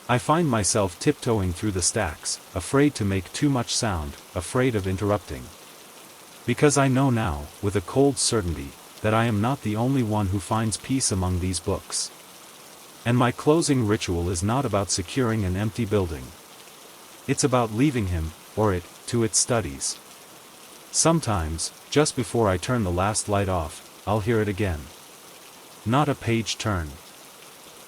Speaker 1: I find myself tiptoeing through the stacks, afraid to make too much sound, afraid of interrupting. Because I know now, with a cold certainty, that I am not the only one who finds peace among these books. And my closing ritual is not about securing an empty building. It's about leaving him, or it, to its studies. Sometimes, just before I turn the last light off, I'll hear it again. Not a page turn.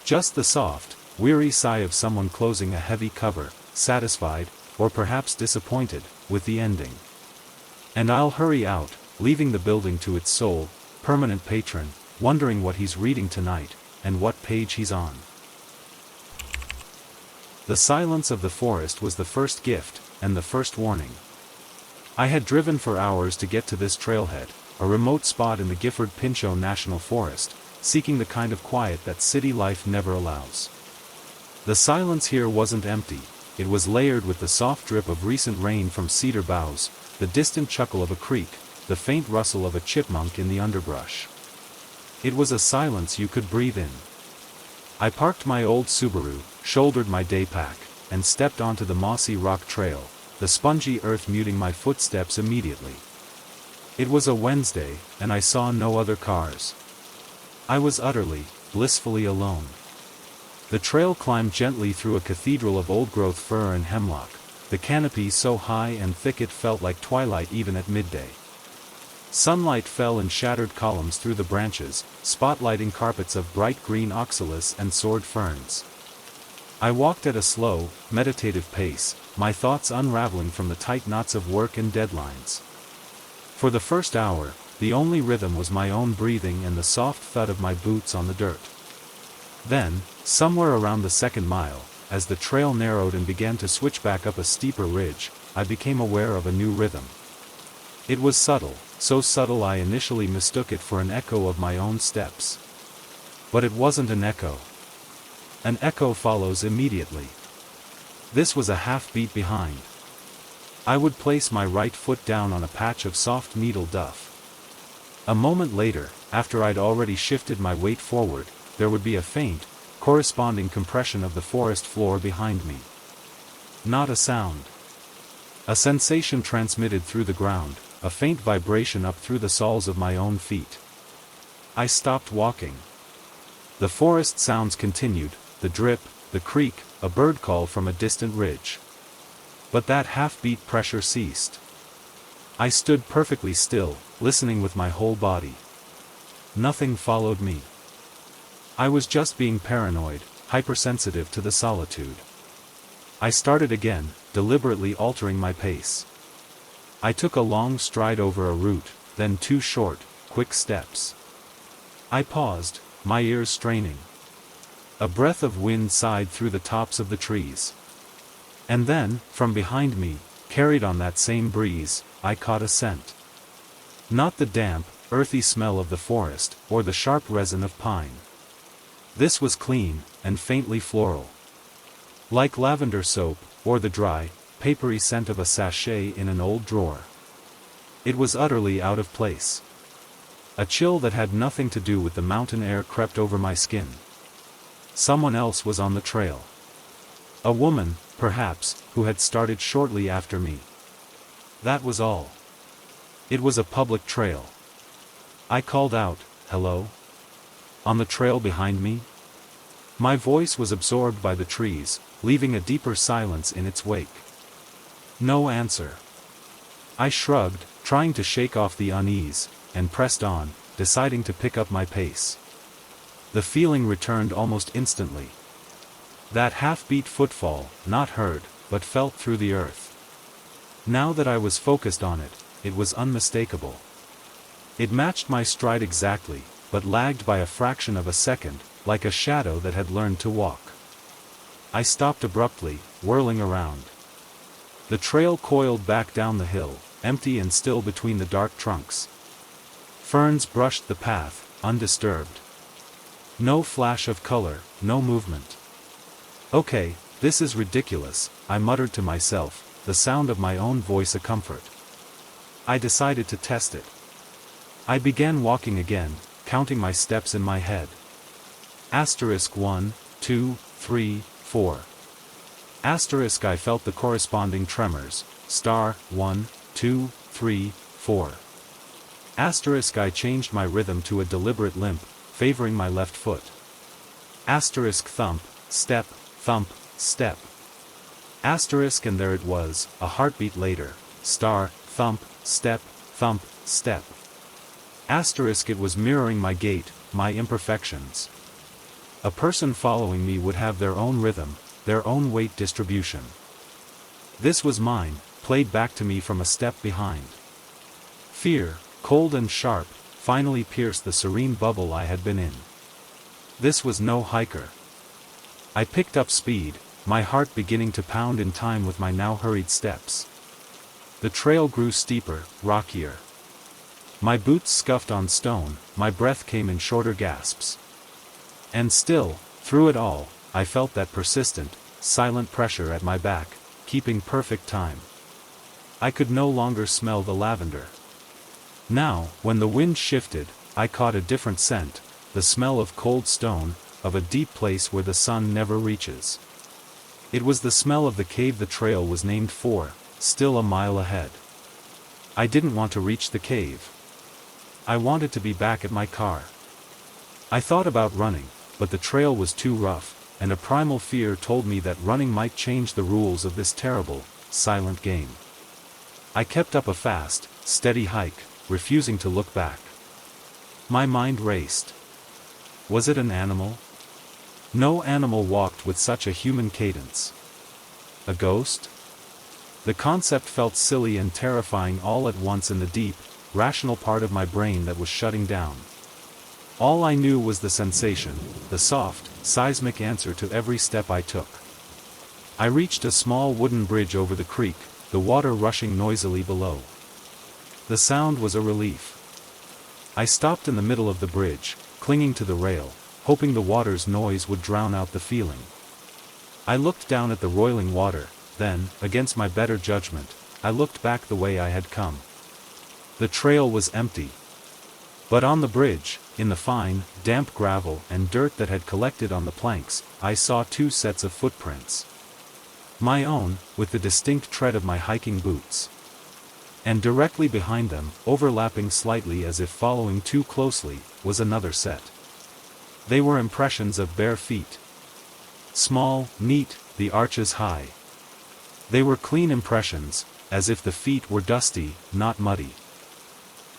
Speaker 1: Just the soft, weary sigh of someone closing a heavy cover, satisfied, or perhaps disappointed, with the ending. And I'll hurry out, leaving the building to its sole, permanent patron, wondering what he's reading tonight, and what page he's on. The silence of the forest was the first gift, and the first warning. I had driven for hours to get to this trailhead, a remote spot in the Gifford-Pinchot National Forest, seeking the kind of quiet that city life never allows. The silence here wasn't empty, it was layered with the soft drip of recent rain from cedar boughs, the distant chuckle of a creek, the faint rustle of a chipmunk in the underbrush. It was a silence you could breathe in. I parked my old Subaru, shouldered my day pack, and stepped onto the mossy rock trail, the spongy earth muting my footsteps immediately. It was a Wednesday, and I saw no other cars. I was utterly, blissfully alone. The trail climbed gently through a cathedral of old-growth fir and hemlock, the canopy so high and thick it felt like twilight even at midday. Sunlight fell in shattered columns through the branches, spotlighting carpets of bright green oxalis and sword ferns. I walked at a slow, meditative pace, my thoughts unraveling from the tight knots of work and deadlines. For the first hour, the only rhythm was my own breathing and the soft thud of my boots on the dirt. Then, somewhere around the second mile, as the trail narrowed and began to switch back up a steeper ridge, I became aware of a new rhythm. It was subtle, so subtle I initially mistook it for an echo of my own steps. But it wasn't an echo. An echo follows immediately. This was a half beat behind. I would place my right foot down on a patch of soft needle duff. A moment later, after I'd already shifted my weight forward, there would be a faint, corresponding compression of the forest floor behind me. Not a sound. A sensation transmitted through the ground, a faint vibration up through the soles of my own feet. I stopped walking. The forest sounds continued, the drip, the creak, a bird call from a distant ridge. But that half-beat pressure ceased. I stood perfectly still, listening with my whole body. Nothing followed me. I was just being paranoid, hypersensitive to the solitude. I started again, deliberately altering my pace. I took a long stride over a root, then 2 short, quick steps. I paused, my ears straining. A breath of wind sighed through the tops of the trees. And then, from behind me, carried on that same breeze, I caught a scent. Not the damp, earthy smell of the forest, or the sharp resin of pine. This was clean, and faintly floral. Like lavender soap, or the dry, papery scent of a sachet in an old drawer. It was utterly out of place. A chill that had nothing to do with the mountain air crept over my skin. Someone else was on the trail. A woman, perhaps, who had started shortly after me. That was all. It was a public trail. I called out, "Hello? On the trail behind me?" My voice was absorbed by the trees, leaving a deeper silence in its wake. No answer. I shrugged, trying to shake off the unease, and pressed on, deciding to pick up my pace. The feeling returned almost instantly. That half-beat footfall, not heard, but felt through the earth. Now that I was focused on it, it was unmistakable. It matched my stride exactly, but lagged by a fraction of a second, like a shadow that had learned to walk. I stopped abruptly, whirling around. The trail coiled back down the hill, empty and still between the dark trunks. Ferns brushed the path, undisturbed. No flash of color, no movement. "Okay, this is ridiculous," I muttered to myself, the sound of my own voice a comfort. I decided to test it. I began walking again, counting my steps in my head. *1, 2, 3, 4. I felt the corresponding tremors. *1, 2, 3, 4. I changed my rhythm to a deliberate limp, favoring my left foot. *thump, step, thump, step. And there it was, a heartbeat later. Thump, step, thump, step. It was mirroring my gait, my imperfections. A person following me would have their own rhythm, their own weight distribution. This was mine, played back to me from a step behind. Fear, cold and sharp, finally pierced the serene bubble I had been in. This was no hiker. I picked up speed, my heart beginning to pound in time with my now hurried steps. The trail grew steeper, rockier. My boots scuffed on stone, my breath came in shorter gasps. And still, through it all, I felt that persistent, silent pressure at my back, keeping perfect time. I could no longer smell the lavender. Now, when the wind shifted, I caught a different scent, the smell of cold stone, of a deep place where the sun never reaches. It was the smell of the cave the trail was named for, still a mile ahead. I didn't want to reach the cave. I wanted to be back at my car. I thought about running, but the trail was too rough, and a primal fear told me that running might change the rules of this terrible, silent game. I kept up a fast, steady hike, refusing to look back. My mind raced. Was it an animal? No animal walked with such a human cadence. A ghost? The concept felt silly and terrifying all at once in the deep, rational part of my brain that was shutting down. All I knew was the sensation, the soft, seismic answer to every step I took. I reached a small wooden bridge over the creek, the water rushing noisily below. The sound was a relief. I stopped in the middle of the bridge, clinging to the rail, hoping the water's noise would drown out the feeling. I looked down at the roiling water, then, against my better judgment, I looked back the way I had come. The trail was empty. But on the bridge, in the fine, damp gravel and dirt that had collected on the planks, I saw two sets of footprints. My own, with the distinct tread of my hiking boots. And directly behind them, overlapping slightly as if following too closely, was another set. They were impressions of bare feet. Small, neat, the arches high. They were clean impressions, as if the feet were dusty, not muddy.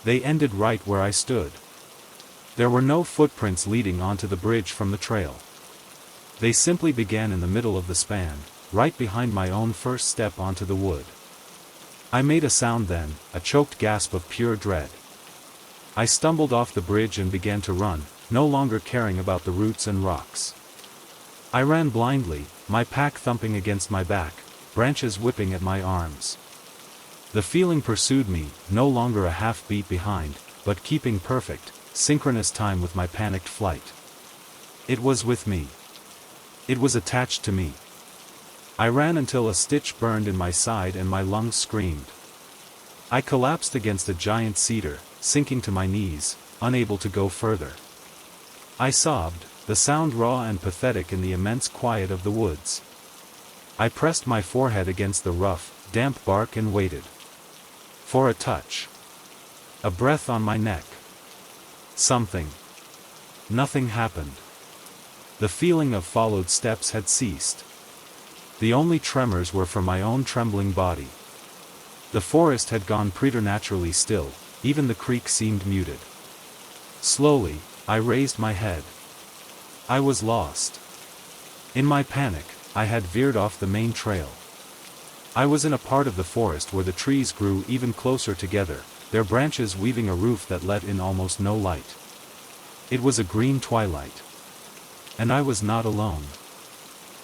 Speaker 1: They ended right where I stood. There were no footprints leading onto the bridge from the trail. They simply began in the middle of the span, right behind my own first step onto the wood. I made a sound then, a choked gasp of pure dread. I stumbled off the bridge and began to run, no longer caring about the roots and rocks. I ran blindly, my pack thumping against my back, branches whipping at my arms. The feeling pursued me, no longer a half-beat behind, but keeping perfect, synchronous time with my panicked flight. It was with me. It was attached to me. I ran until a stitch burned in my side and my lungs screamed. I collapsed against a giant cedar, sinking to my knees, unable to go further. I sobbed, the sound raw and pathetic in the immense quiet of the woods. I pressed my forehead against the rough, damp bark and waited. For a touch. A breath on my neck. Something. Nothing happened. The feeling of followed steps had ceased. The only tremors were from my own trembling body. The forest had gone preternaturally still, even the creek seemed muted. Slowly, I raised my head. I was lost. In my panic, I had veered off the main trail. I was in a part of the forest where the trees grew even closer together, their branches weaving a roof that let in almost no light. It was a green twilight. And I was not alone.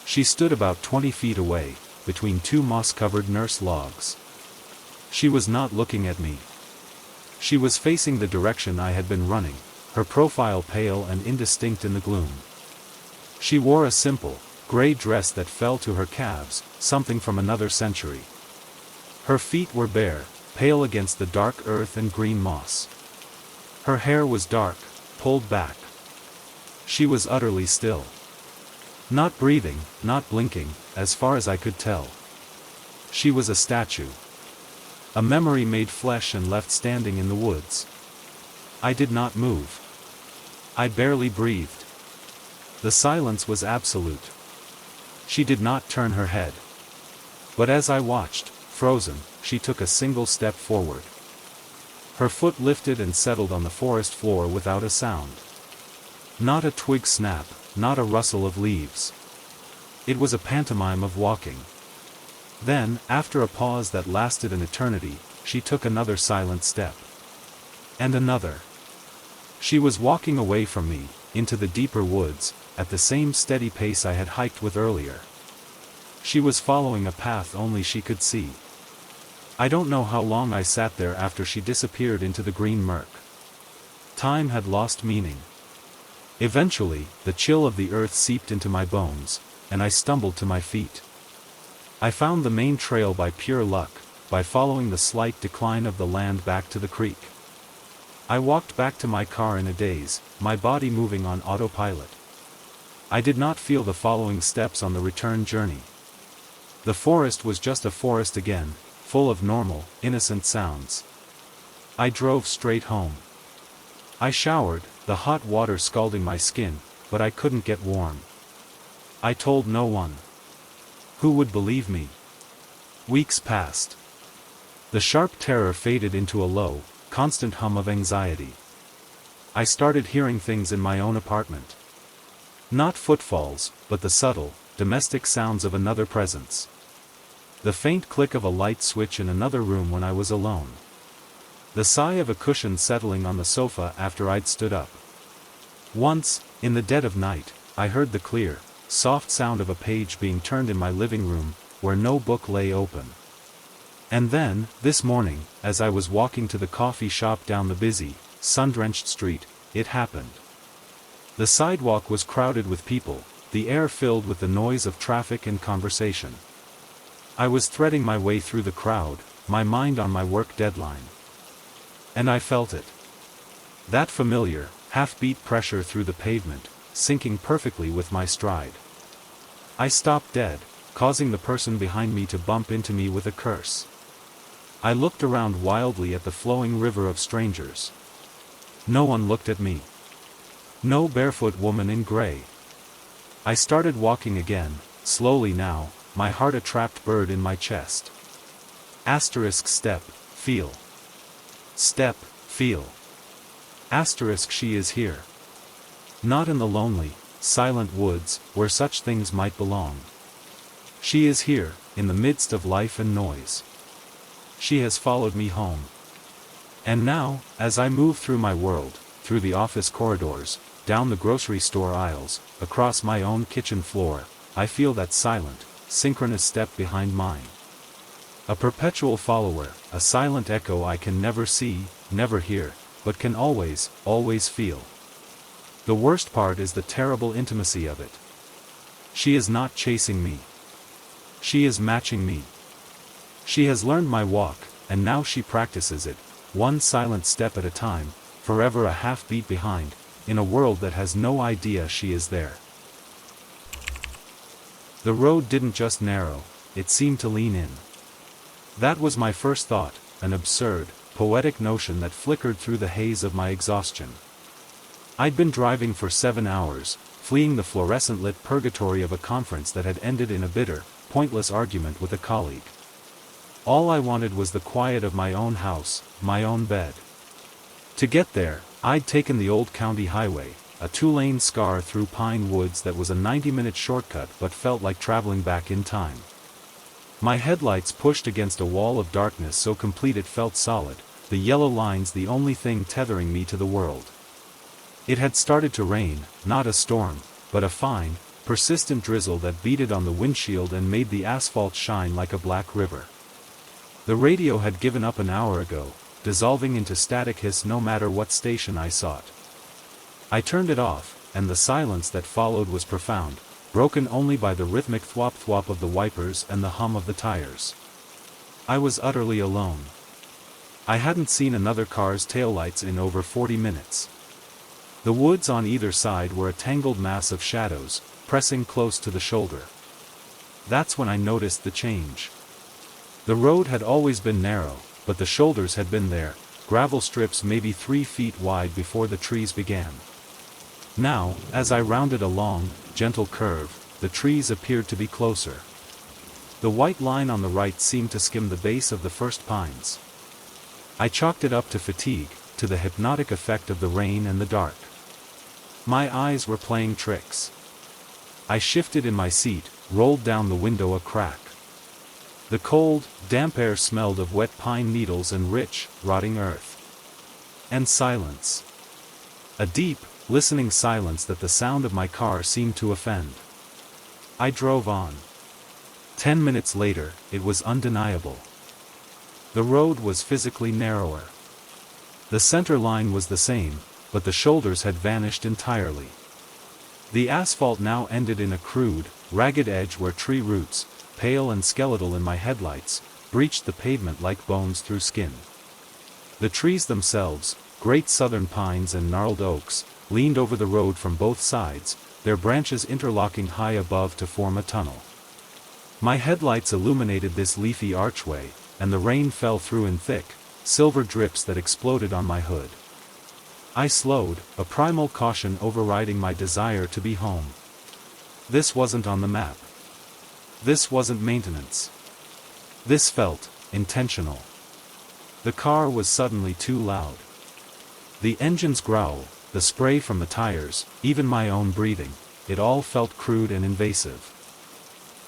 Speaker 1: She stood about 20 feet away, between two moss-covered nurse logs. She was not looking at me. She was facing the direction I had been running, her profile pale and indistinct in the gloom. She wore a simple, gray dress that fell to her calves, something from another century. Her feet were bare, pale against the dark earth and green moss. Her hair was dark, pulled back. She was utterly still. Not breathing, not blinking, as far as I could tell. She was a statue. A memory made flesh and left standing in the woods. I did not move. I barely breathed. The silence was absolute. She did not turn her head. But as I watched, frozen, she took a single step forward. Her foot lifted and settled on the forest floor without a sound. Not a twig snap, not a rustle of leaves. It was a pantomime of walking. Then, after a pause that lasted an eternity, she took another silent step. And another. She was walking away from me, into the deeper woods, at the same steady pace I had hiked with earlier. She was following a path only she could see. I don't know how long I sat there after she disappeared into the green murk. Time had lost meaning. Eventually, the chill of the earth seeped into my bones, and I stumbled to my feet. I found the main trail by pure luck, by following the slight decline of the land back to the creek. I walked back to my car in a daze, my body moving on autopilot. I did not feel the following steps on the return journey. The forest was just a forest again, full of normal, innocent sounds. I drove straight home. I showered, the hot water scalding my skin, but I couldn't get warm. I told no one. Who would believe me? Weeks passed. The sharp terror faded into a low, constant hum of anxiety. I started hearing things in my own apartment. Not footfalls, but the subtle, domestic sounds of another presence. The faint click of a light switch in another room when I was alone. The sigh of a cushion settling on the sofa after I'd stood up. Once, in the dead of night, I heard the clear, soft sound of a page being turned in my living room, where no book lay open. And then, this morning, as I was walking to the coffee shop down the busy, sun-drenched street, it happened. The sidewalk was crowded with people, the air filled with the noise of traffic and conversation. I was threading my way through the crowd, my mind on my work deadline. And I felt it. That familiar, half-beat pressure through the pavement, syncing perfectly with my stride. I stopped dead, causing the person behind me to bump into me with a curse. I looked around wildly at the flowing river of strangers. No one looked at me. No barefoot woman in gray. I started walking again, slowly now, my heart a trapped bird in my chest. Asterisk step, feel. Step, feel. Asterisk she is here. Not in the lonely, silent woods, where such things might belong. She is here, in the midst of life and noise. She has followed me home. And now, as I move through my world, through the office corridors, down the grocery store aisles, across my own kitchen floor, I feel that silent, synchronous step behind mine. A perpetual follower, a silent echo I can never see, never hear, but can always, always feel. The worst part is the terrible intimacy of it. She is not chasing me. She is matching me. She has learned my walk, and now she practices it, one silent step at a time, forever a half beat behind, in a world that has no idea she is there. The road didn't just narrow, it seemed to lean in. That was my first thought, an absurd, poetic notion that flickered through the haze of my exhaustion. I'd been driving for 7 hours, fleeing the fluorescent-lit purgatory of a conference that had ended in a bitter, pointless argument with a colleague. All I wanted was the quiet of my own house, my own bed. To get there, I'd taken the old county highway, a 2-lane scar through pine woods that was a 90-minute shortcut but felt like traveling back in time. My headlights pushed against a wall of darkness so complete it felt solid, the yellow lines the only thing tethering me to the world. It had started to rain, not a storm, but a fine, persistent drizzle that beaded on the windshield and made the asphalt shine like a black river. The radio had given up an hour ago, dissolving into static hiss no matter what station I sought. I turned it off, and the silence that followed was profound, broken only by the rhythmic thwop-thwop of the wipers and the hum of the tires. I was utterly alone. I hadn't seen another car's taillights in over 40 minutes. The woods on either side were a tangled mass of shadows, pressing close to the shoulder. That's when I noticed the change. The road had always been narrow, but the shoulders had been there, gravel strips maybe 3 feet wide before the trees began. Now, as I rounded a long, gentle curve, the trees appeared to be closer. The white line on the right seemed to skim the base of the first pines. I chalked it up to fatigue, to the hypnotic effect of the rain and the dark. My eyes were playing tricks. I shifted in my seat, rolled down the window a crack. The cold, damp air smelled of wet pine needles and rich, rotting earth. And silence. A deep, listening silence that the sound of my car seemed to offend. I drove on. 10 minutes later, it was undeniable. The road was physically narrower. The center line was the same, but the shoulders had vanished entirely. The asphalt now ended in a crude, ragged edge where tree roots, pale and skeletal in my headlights, breached the pavement like bones through skin. The trees themselves, great southern pines and gnarled oaks, leaned over the road from both sides, their branches interlocking high above to form a tunnel. My headlights illuminated this leafy archway, and the rain fell through in thick, silver drips that exploded on my hood. I slowed, a primal caution overriding my desire to be home. This wasn't on the map. This wasn't maintenance. This felt intentional. The car was suddenly too loud. The engine's growl, the spray from the tires, even my own breathing, it all felt crude and invasive.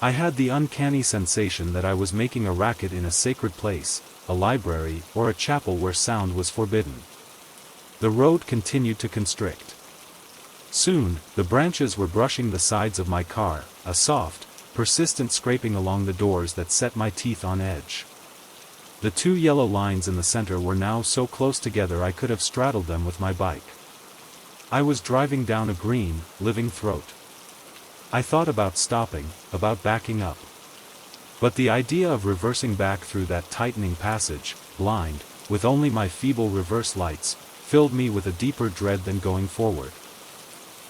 Speaker 1: I had the uncanny sensation that I was making a racket in a sacred place, a library or a chapel where sound was forbidden. The road continued to constrict. Soon, the branches were brushing the sides of my car, a soft, persistent scraping along the doors that set my teeth on edge. The 2 yellow lines in the center were now so close together I could have straddled them with my bike. I was driving down a green, living throat. I thought about stopping, about backing up. But the idea of reversing back through that tightening passage, blind, with only my feeble reverse lights, filled me with a deeper dread than going forward.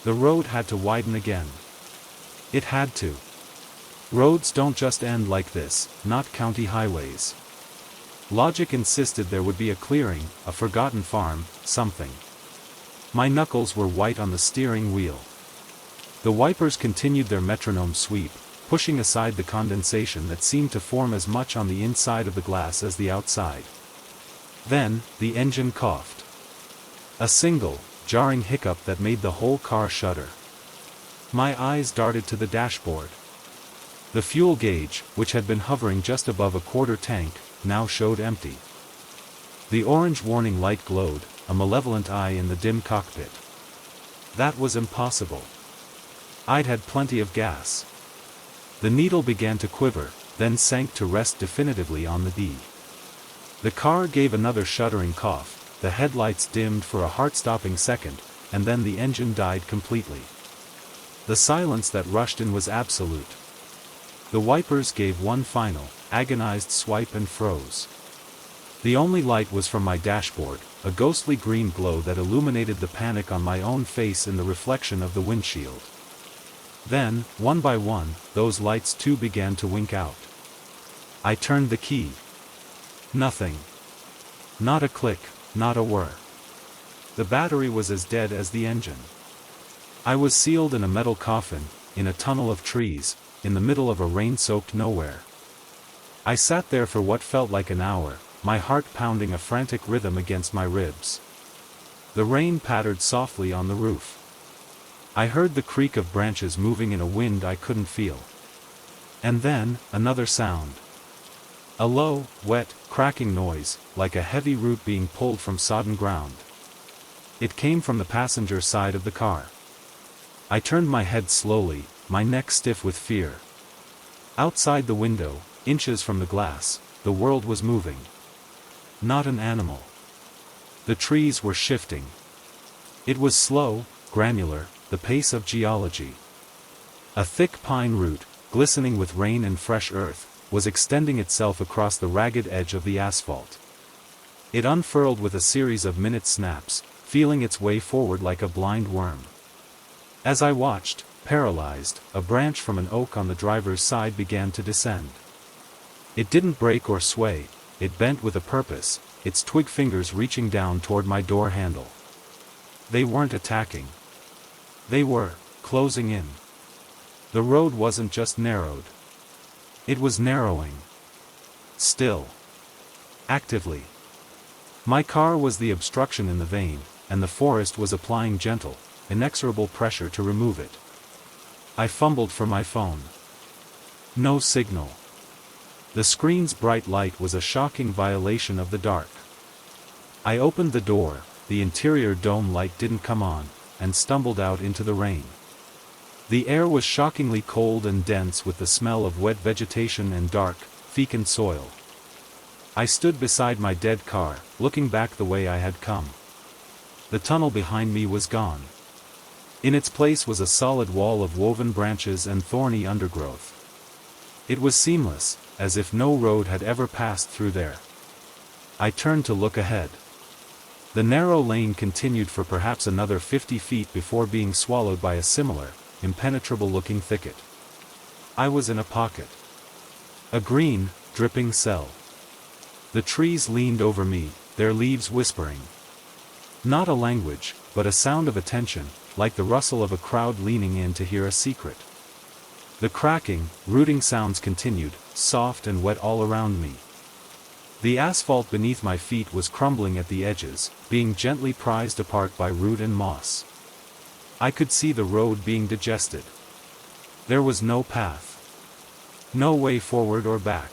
Speaker 1: The road had to widen again. It had to. Roads don't just end like this, not county highways. Logic insisted there would be a clearing, a forgotten farm, something. My knuckles were white on the steering wheel. The wipers continued their metronome sweep, pushing aside the condensation that seemed to form as much on the inside of the glass as the outside. Then, the engine coughed. A single, jarring hiccup that made the whole car shudder. My eyes darted to the dashboard. The fuel gauge, which had been hovering just above a quarter tank, now showed empty. The orange warning light glowed, a malevolent eye in the dim cockpit. That was impossible. I'd had plenty of gas. The needle began to quiver, then sank to rest definitively on the D. The car gave another shuddering cough, the headlights dimmed for a heart-stopping second, and then the engine died completely. The silence that rushed in was absolute. The wipers gave one final, agonized swipe and froze. The only light was from my dashboard, a ghostly green glow that illuminated the panic on my own face in the reflection of the windshield. Then, one by one, those lights too began to wink out. I turned the key. Nothing. Not a click, not a whir. The battery was as dead as the engine. I was sealed in a metal coffin, in a tunnel of trees, in the middle of a rain-soaked nowhere. I sat there for what felt like an hour, my heart pounding a frantic rhythm against my ribs. The rain pattered softly on the roof. I heard the creak of branches moving in a wind I couldn't feel. And then, another sound. A low, wet, cracking noise, like a heavy root being pulled from sodden ground. It came from the passenger side of the car. I turned my head slowly, my neck stiff with fear. Outside the window, inches from the glass, the world was moving. Not an animal. The trees were shifting. It was slow, granular, the pace of geology. A thick pine root, glistening with rain and fresh earth, was extending itself across the ragged edge of the asphalt. It unfurled with a series of minute snaps, feeling its way forward like a blind worm. As I watched, paralyzed, a branch from an oak on the driver's side began to descend. It didn't break or sway, it bent with a purpose, its twig fingers reaching down toward my door handle. They weren't attacking. They were closing in. The road wasn't just narrowed. It was narrowing. Still. Actively. My car was the obstruction in the vein, and the forest was applying gentle, inexorable pressure to remove it. I fumbled for my phone. No signal. The screen's bright light was a shocking violation of the dark. I opened the door, the interior dome light didn't come on, and stumbled out into the rain. The air was shockingly cold and dense with the smell of wet vegetation and dark, fecund soil. I stood beside my dead car, looking back the way I had come. The tunnel behind me was gone. In its place was a solid wall of woven branches and thorny undergrowth. It was seamless, as if no road had ever passed through there. I turned to look ahead. The narrow lane continued for perhaps another 50 feet before being swallowed by a similar, impenetrable-looking thicket. I was in a pocket. A green, dripping cell. The trees leaned over me, their leaves whispering. Not a language, but a sound of attention, like the rustle of a crowd leaning in to hear a secret. The cracking, rooting sounds continued, soft and wet all around me. The asphalt beneath my feet was crumbling at the edges, being gently prized apart by root and moss. I could see the road being digested. There was no path. No way forward or back.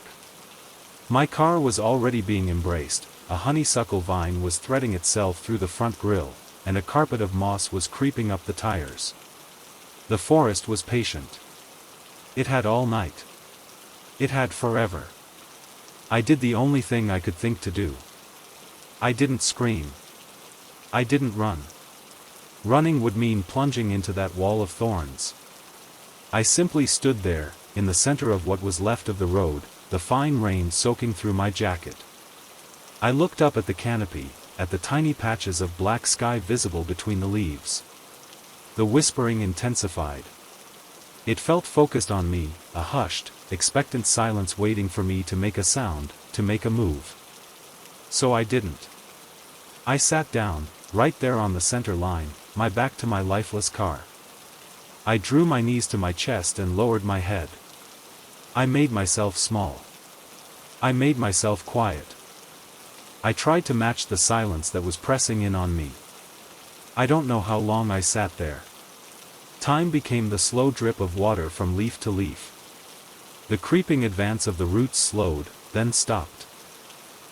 Speaker 1: My car was already being embraced, a honeysuckle vine was threading itself through the front grille, and a carpet of moss was creeping up the tires. The forest was patient. It had all night. It had forever. I did the only thing I could think to do. I didn't scream. I didn't run. Running would mean plunging into that wall of thorns. I simply stood there, in the center of what was left of the road, the fine rain soaking through my jacket. I looked up at the canopy, at the tiny patches of black sky visible between the leaves. The whispering intensified. It felt focused on me, a hushed, expectant silence waiting for me to make a sound, to make a move. So I didn't. I sat down, right there on the center line, my back to my lifeless car. I drew my knees to my chest and lowered my head. I made myself small. I made myself quiet. I tried to match the silence that was pressing in on me. I don't know how long I sat there. Time became the slow drip of water from leaf to leaf. The creeping advance of the roots slowed, then stopped.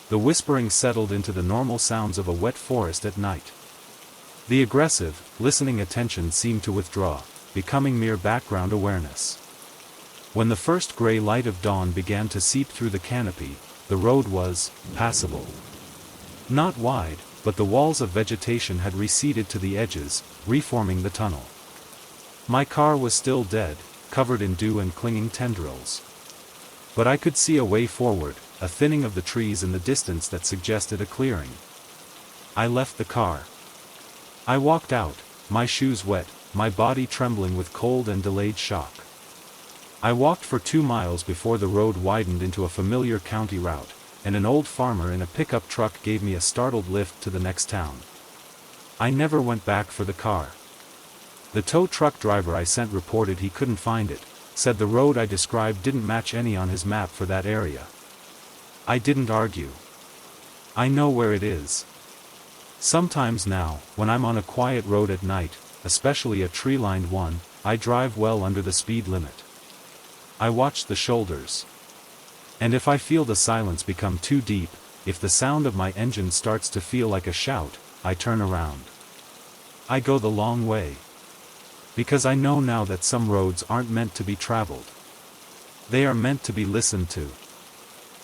Speaker 1: The whispering settled into the normal sounds of a wet forest at night. The aggressive, listening attention seemed to withdraw, becoming mere background awareness. When the first gray light of dawn began to seep through the canopy, the road was passable. Not wide, but the walls of vegetation had receded to the edges, reforming the tunnel. My car was still dead, covered in dew and clinging tendrils. But I could see a way forward, a thinning of the trees in the distance that suggested a clearing. I left the car. I walked out, my shoes wet, my body trembling with cold and delayed shock. I walked for 2 miles before the road widened into a familiar county route, and an old farmer in a pickup truck gave me a startled lift to the next town. I never went back for the car. The tow truck driver I sent reported he couldn't find it, said the road I described didn't match any on his map for that area. I didn't argue. I know where it is. Sometimes now, when I'm on a quiet road at night, especially a tree-lined one, I drive well under the speed limit. I watch the shoulders. And if I feel the silence become too deep, if the sound of my engine starts to feel like a shout, I turn around. I go the long way. Because I know now that some roads aren't meant to be traveled. They are meant to be listened to.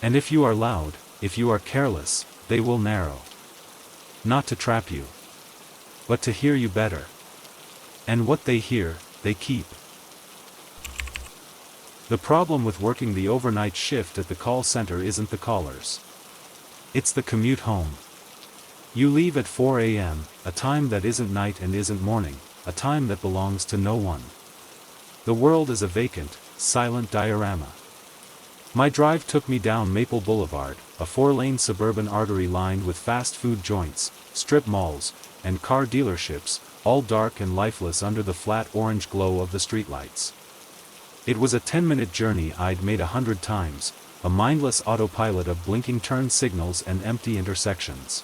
Speaker 1: And if you are loud, if you are careless, they will narrow. Not to trap you, but to hear you better. And what they hear, they keep. The problem with working the overnight shift at the call center isn't the callers. It's the commute home. You leave at 4 a.m., a time that isn't night and isn't morning, a time that belongs to no one. The world is a vacant, silent diorama. My drive took me down Maple Boulevard, a 4-lane suburban artery lined with fast food joints, strip malls, and car dealerships, all dark and lifeless under the flat orange glow of the streetlights. It was a 10-minute journey I'd made 100 times, a mindless autopilot of blinking turn signals and empty intersections.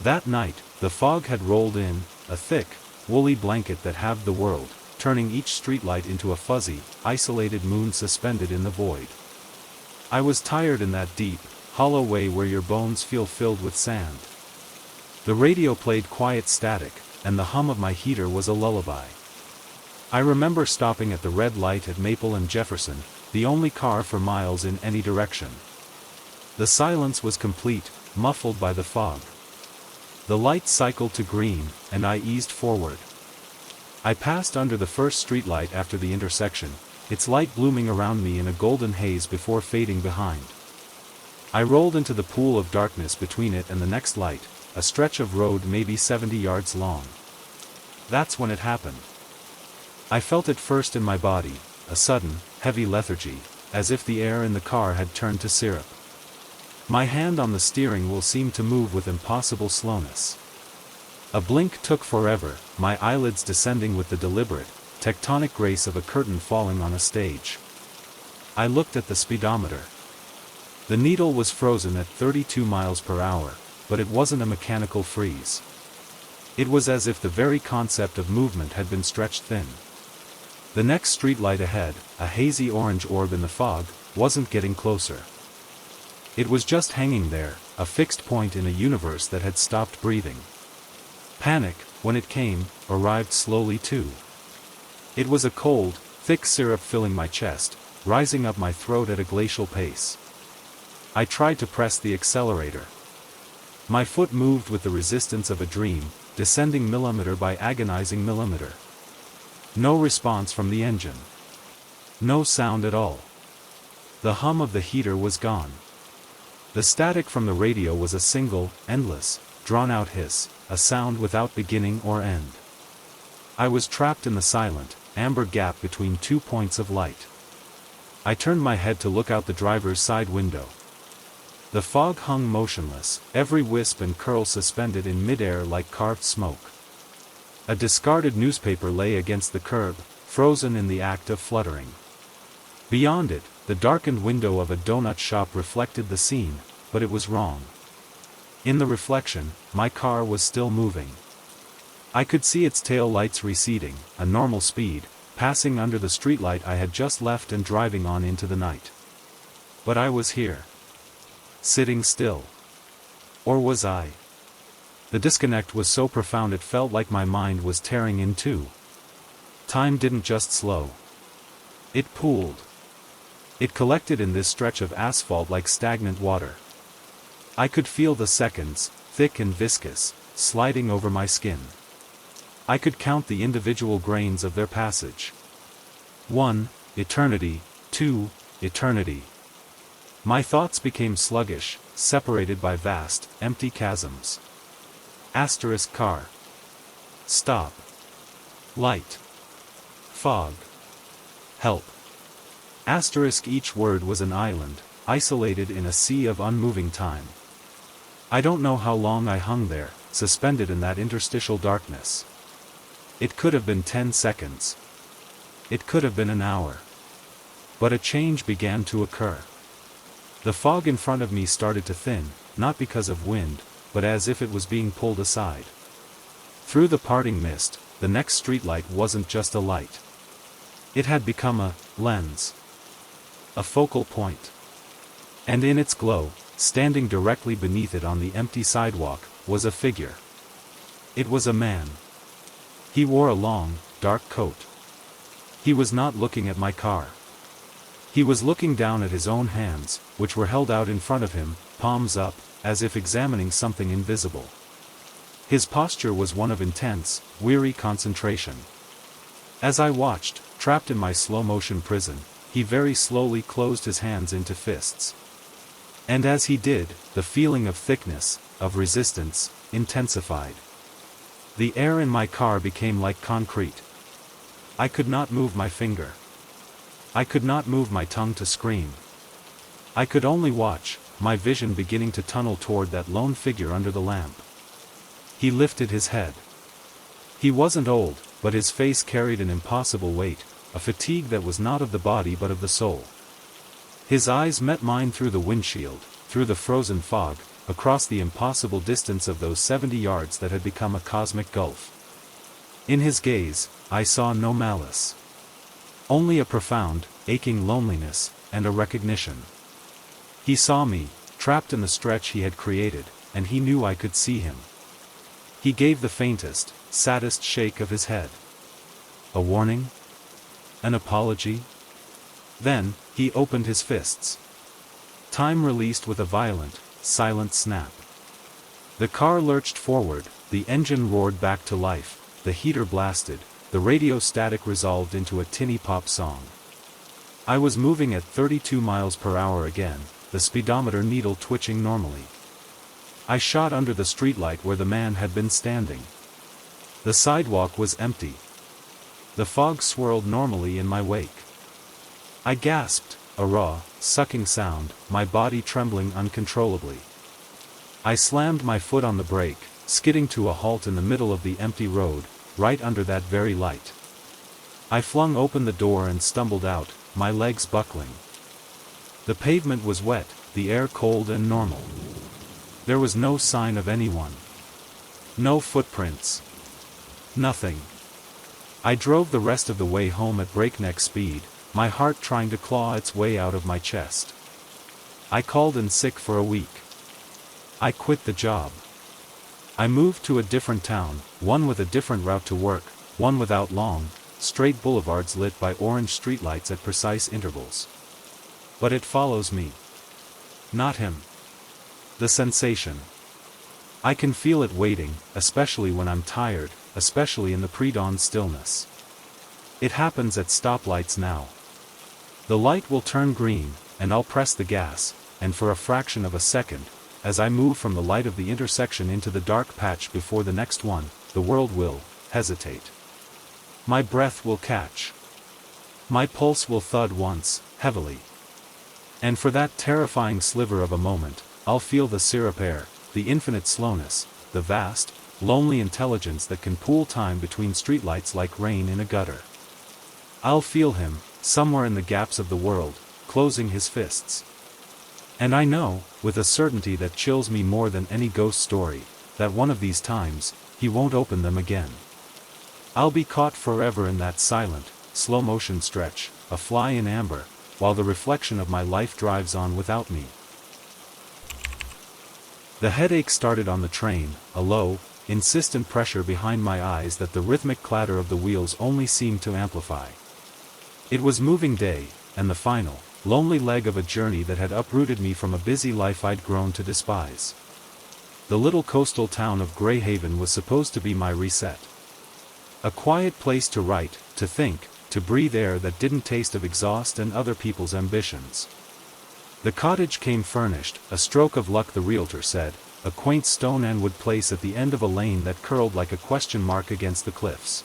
Speaker 1: That night, the fog had rolled in, a thick, woolly blanket that halved the world, turning each streetlight into a fuzzy, isolated moon suspended in the void. I was tired in that deep, hollow way where your bones feel filled with sand. The radio played quiet static, and the hum of my heater was a lullaby. I remember stopping at the red light at Maple and Jefferson, the only car for miles in any direction. The silence was complete, muffled by the fog. The light cycled to green, and I eased forward. I passed under the first streetlight after the intersection, its light blooming around me in a golden haze before fading behind. I rolled into the pool of darkness between it and the next light, a stretch of road maybe 70 yards long. That's when it happened. I felt it first in my body, a sudden, heavy lethargy, as if the air in the car had turned to syrup. My hand on the steering wheel seemed to move with impossible slowness. A blink took forever, my eyelids descending with the deliberate, tectonic grace of a curtain falling on a stage. I looked at the speedometer. The needle was frozen at 32 miles per hour, but it wasn't a mechanical freeze. It was as if the very concept of movement had been stretched thin. The next streetlight ahead, a hazy orange orb in the fog, wasn't getting closer. It was just hanging there, a fixed point in a universe that had stopped breathing. Panic, when it came, arrived slowly too. It was a cold, thick syrup filling my chest, rising up my throat at a glacial pace. I tried to press the accelerator. My foot moved with the resistance of a dream, descending millimeter by agonizing millimeter. No response from the engine. No sound at all. The hum of the heater was gone. The static from the radio was a single, endless, drawn-out hiss, a sound without beginning or end. I was trapped in the silent, amber gap between 2 points of light. I turned my head to look out the driver's side window. The fog hung motionless, every wisp and curl suspended in midair like carved smoke. A discarded newspaper lay against the curb, frozen in the act of fluttering. Beyond it, the darkened window of a donut shop reflected the scene, but it was wrong. In the reflection, my car was still moving. I could see its tail lights receding, a normal speed, passing under the streetlight I had just left and driving on into the night. But I was here. Sitting still. Or was I? The disconnect was so profound it felt like my mind was tearing in two. Time didn't just slow. It pooled. It collected in this stretch of asphalt like stagnant water. I could feel the seconds, thick and viscous, sliding over my skin. I could count the individual grains of their passage. 1, eternity, 2, eternity, My thoughts became sluggish, separated by vast, empty chasms. Asterisk car. Stop. Light. Fog. Help. Asterisk each word was an island, isolated in a sea of unmoving time. I don't know how long I hung there, suspended in that interstitial darkness. It could have been 10 seconds. It could have been an hour. But a change began to occur. The fog in front of me started to thin, not because of wind, but as if it was being pulled aside. Through the parting mist, the next streetlight wasn't just a light. It had become a lens. A focal point. And in its glow, standing directly beneath it on the empty sidewalk, was a figure. It was a man. He wore a long, dark coat. He was not looking at my car. He was looking down at his own hands, which were held out in front of him, palms up, as if examining something invisible. His posture was one of intense, weary concentration. As I watched, trapped in my slow-motion prison, he very slowly closed his hands into fists. And as he did, the feeling of thickness, of resistance, intensified. The air in my car became like concrete. I could not move my finger. I could not move my tongue to scream. I could only watch, my vision beginning to tunnel toward that lone figure under the lamp. He lifted his head. He wasn't old, but his face carried an impossible weight, a fatigue that was not of the body but of the soul. His eyes met mine through the windshield, through the frozen fog, across the impossible distance of those 70 yards that had become a cosmic gulf. In his gaze, I saw no malice. Only a profound, aching loneliness, and a recognition. He saw me, trapped in the stretch he had created, and he knew I could see him. He gave the faintest, saddest shake of his head. A warning? An apology? Then, he opened his fists. Time released with a violent, silent snap. The car lurched forward, the engine roared back to life, the heater blasted, the radio static resolved into a tinny pop song. I was moving at 32 miles per hour again, the speedometer needle twitching normally. I shot under the streetlight where the man had been standing. The sidewalk was empty. The fog swirled normally in my wake. I gasped, a raw, sucking sound, my body trembling uncontrollably. I slammed my foot on the brake, skidding to a halt in the middle of the empty road, right under that very light. I flung open the door and stumbled out, my legs buckling. The pavement was wet, the air cold and normal. There was no sign of anyone. No footprints. Nothing. I drove the rest of the way home at breakneck speed, my heart trying to claw its way out of my chest. I called in sick for a week. I quit the job. I moved to a different town, one with a different route to work, one without long, straight boulevards lit by orange streetlights at precise intervals. But it follows me. Not him. The sensation. I can feel it waiting, especially when I'm tired, especially in the pre-dawn stillness. It happens at stoplights now. The light will turn green, and I'll press the gas, and for a fraction of a second, as I move from the light of the intersection into the dark patch before the next one, the world will hesitate. My breath will catch. My pulse will thud once, heavily. And for that terrifying sliver of a moment, I'll feel the syrup air, the infinite slowness, the vast, lonely intelligence that can pool time between streetlights like rain in a gutter. I'll feel him, somewhere in the gaps of the world, closing his fists. And I know, with a certainty that chills me more than any ghost story, that one of these times, he won't open them again. I'll be caught forever in that silent, slow-motion stretch, a fly in amber, while the reflection of my life drives on without me. The headache started on the train, a low, insistent pressure behind my eyes that the rhythmic clatter of the wheels only seemed to amplify. It was moving day, and the final, lonely leg of a journey that had uprooted me from a busy life I'd grown to despise. The little coastal town of Greyhaven was supposed to be my reset. A quiet place to write, to think, to breathe air that didn't taste of exhaust and other people's ambitions. The cottage came furnished, a stroke of luck the realtor said, a quaint stone and wood place at the end of a lane that curled like a question mark against the cliffs.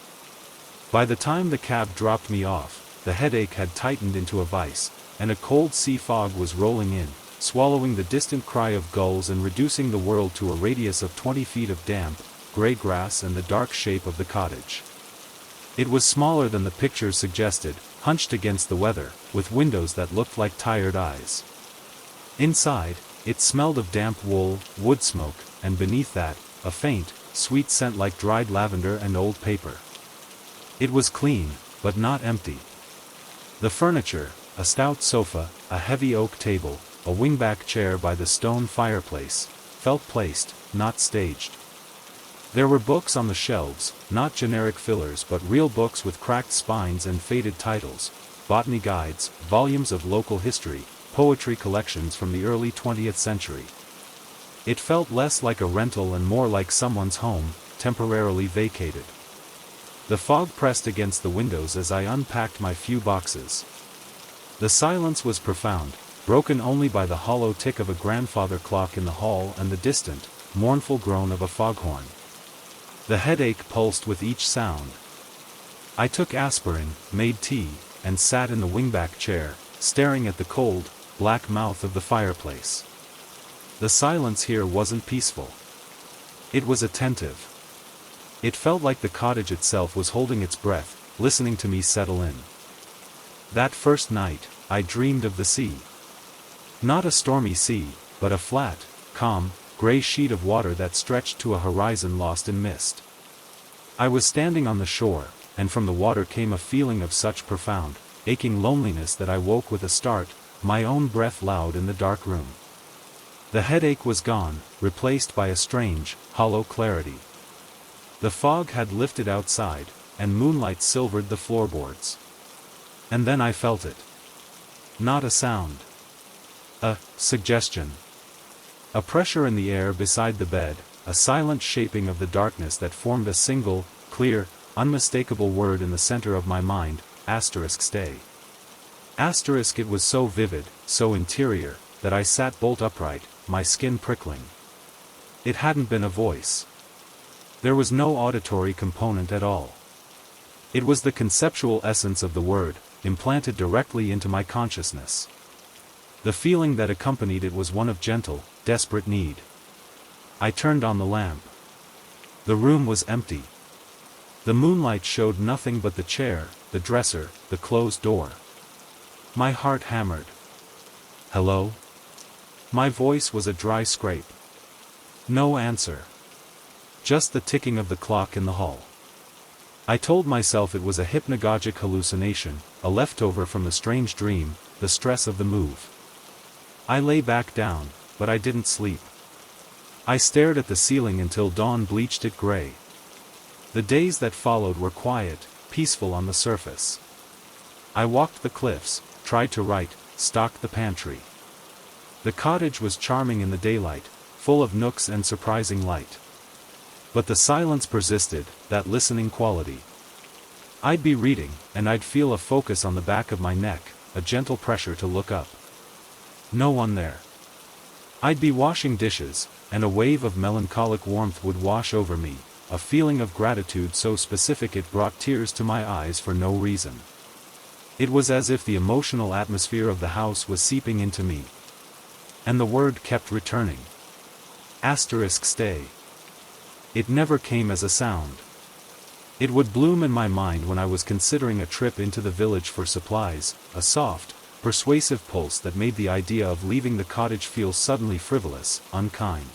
Speaker 1: By the time the cab dropped me off, the headache had tightened into a vice, and a cold sea fog was rolling in, swallowing the distant cry of gulls and reducing the world to a radius of 20 feet of damp, gray grass and the dark shape of the cottage. It was smaller than the pictures suggested, hunched against the weather, with windows that looked like tired eyes. Inside, it smelled of damp wool, wood smoke, and beneath that, a faint, sweet scent like dried lavender and old paper. It was clean, but not empty. The furniture, a stout sofa, a heavy oak table, a wingback chair by the stone fireplace, felt placed, not staged. There were books on the shelves, not generic fillers but real books with cracked spines and faded titles, botany guides, volumes of local history, poetry collections from the early 20th century. It felt less like a rental and more like someone's home, temporarily vacated. The fog pressed against the windows as I unpacked my few boxes. The silence was profound, broken only by the hollow tick of a grandfather clock in the hall and the distant, mournful groan of a foghorn. The headache pulsed with each sound. I took aspirin, made tea, and sat in the wingback chair, staring at the cold, black mouth of the fireplace. The silence here wasn't peaceful. It was attentive. It felt like the cottage itself was holding its breath, listening to me settle in. That first night, I dreamed of the sea. Not a stormy sea, but a flat, calm, gray sheet of water that stretched to a horizon lost in mist. I was standing on the shore, and from the water came a feeling of such profound, aching loneliness that I woke with a start, my own breath loud in the dark room. The headache was gone, replaced by a strange, hollow clarity. The fog had lifted outside, and moonlight silvered the floorboards. And then I felt it. Not a sound. A suggestion. A pressure in the air beside the bed, a silent shaping of the darkness that formed a single, clear, unmistakable word in the center of my mind, *stay. It was so vivid, so interior, that I sat bolt upright, my skin prickling. It hadn't been a voice. There was no auditory component at all. It was the conceptual essence of the word, implanted directly into my consciousness. The feeling that accompanied it was one of gentle, desperate need. I turned on the lamp. The room was empty. The moonlight showed nothing but the chair, the dresser, the closed door. My heart hammered. Hello? My voice was a dry scrape. No answer. Just the ticking of the clock in the hall. I told myself it was a hypnagogic hallucination, a leftover from the strange dream, the stress of the move. I lay back down, but I didn't sleep. I stared at the ceiling until dawn bleached it gray. The days that followed were quiet, peaceful on the surface. I walked the cliffs, tried to write, stocked the pantry. The cottage was charming in the daylight, full of nooks and surprising light. But the silence persisted, that listening quality. I'd be reading, and I'd feel a focus on the back of my neck, a gentle pressure to look up. No one there. I'd be washing dishes, and a wave of melancholic warmth would wash over me, a feeling of gratitude so specific it brought tears to my eyes for no reason. It was as if the emotional atmosphere of the house was seeping into me. And the word kept returning. *stay. It never came as a sound. It would bloom in my mind when I was considering a trip into the village for supplies, a soft, persuasive pulse that made the idea of leaving the cottage feel suddenly frivolous, unkind.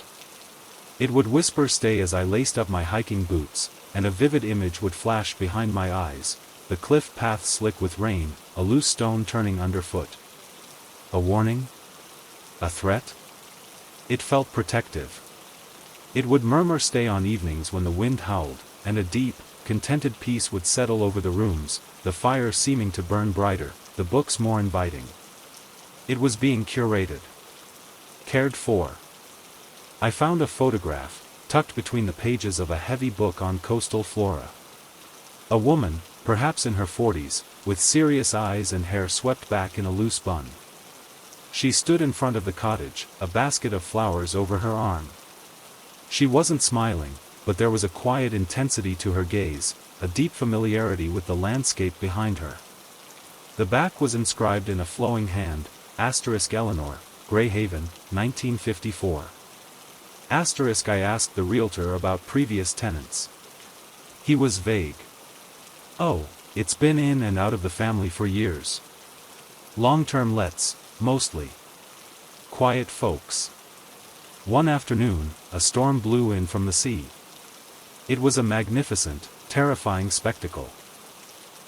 Speaker 1: It would whisper stay as I laced up my hiking boots, and a vivid image would flash behind my eyes, the cliff path slick with rain, a loose stone turning underfoot. A warning? A threat? It felt protective. It would murmur stay on evenings when the wind howled, and a deep, contented peace would settle over the rooms, the fire seeming to burn brighter, the books more inviting. It was being curated. Cared for. I found a photograph, tucked between the pages of a heavy book on coastal flora. A woman, perhaps in her 40s, with serious eyes and hair swept back in a loose bun. She stood in front of the cottage, a basket of flowers over her arm. She wasn't smiling, but there was a quiet intensity to her gaze, a deep familiarity with the landscape behind her. The back was inscribed in a flowing hand, *Eleanor, Greyhaven, 1954. I asked the realtor about previous tenants. He was vague. Oh, it's been in and out of the family for years. Long-term lets, mostly. Quiet folks. One afternoon, a storm blew in from the sea. It was a magnificent, terrifying spectacle.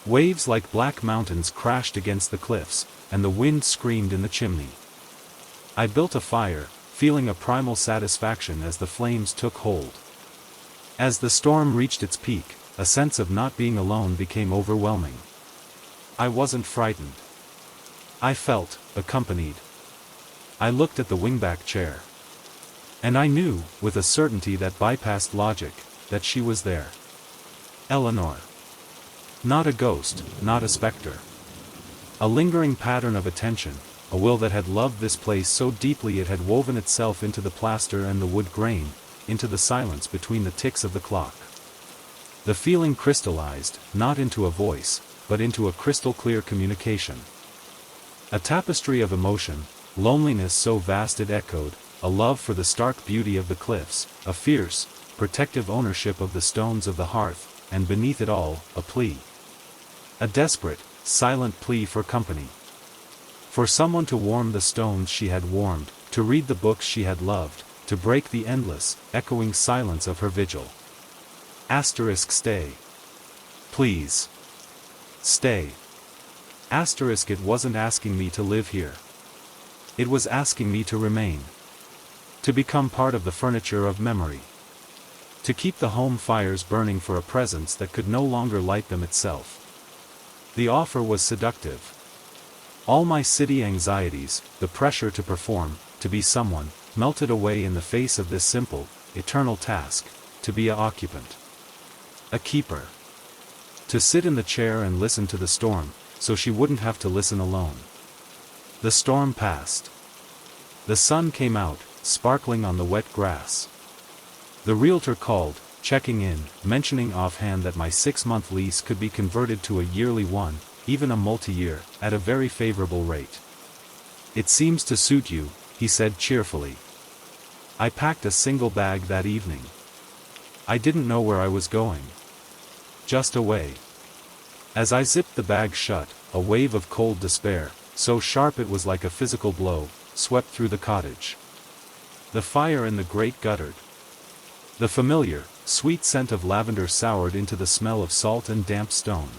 Speaker 1: Waves like black mountains crashed against the cliffs, and the wind screamed in the chimney. I built a fire, feeling a primal satisfaction as the flames took hold. As the storm reached its peak, a sense of not being alone became overwhelming. I wasn't frightened. I felt accompanied. I looked at the wingback chair. And I knew, with a certainty that bypassed logic, that she was there. Eleanor. Not a ghost, not a specter. A lingering pattern of attention, a will that had loved this place so deeply it had woven itself into the plaster and the wood grain, into the silence between the ticks of the clock. The feeling crystallized, not into a voice, but into a crystal-clear communication. A tapestry of emotion, loneliness so vast it echoed, a love for the stark beauty of the cliffs, a fierce, protective ownership of the stones of the hearth, and beneath it all, a plea. A desperate, silent plea for company. For someone to warm the stones she had warmed, to read the books she had loved, to break the endless, echoing silence of her vigil. Stay. Please. Stay. It wasn't asking me to live here. It was asking me to remain. To become part of the furniture of memory. To keep the home fires burning for a presence that could no longer light them itself. The offer was seductive. All my city anxieties, the pressure to perform, to be someone, melted away in the face of this simple, eternal task, to be an occupant. A keeper. To sit in the chair and listen to the storm, so she wouldn't have to listen alone. The storm passed. The sun came out, sparkling on the wet grass. The realtor called, checking in, mentioning offhand that my 6-month lease could be converted to a yearly one, even a multi-year, at a very favorable rate. It seems to suit you, he said cheerfully. I packed a single bag that evening. I didn't know where I was going. Just away. As I zipped the bag shut, a wave of cold despair, so sharp it was like a physical blow, swept through the cottage. The fire in the grate guttered. The familiar, sweet scent of lavender soured into the smell of salt and damp stone.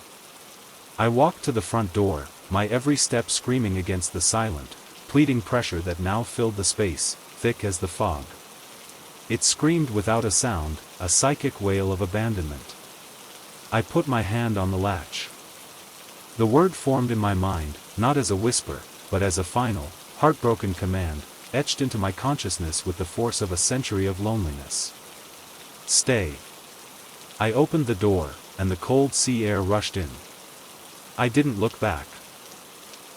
Speaker 1: I walked to the front door, my every step screaming against the silent, pleading pressure that now filled the space, thick as the fog. It screamed without a sound, a psychic wail of abandonment. I put my hand on the latch. The word formed in my mind, not as a whisper, but as a final, heartbroken command, etched into my consciousness with the force of a century of loneliness. Stay. I opened the door, and the cold sea air rushed in. I didn't look back.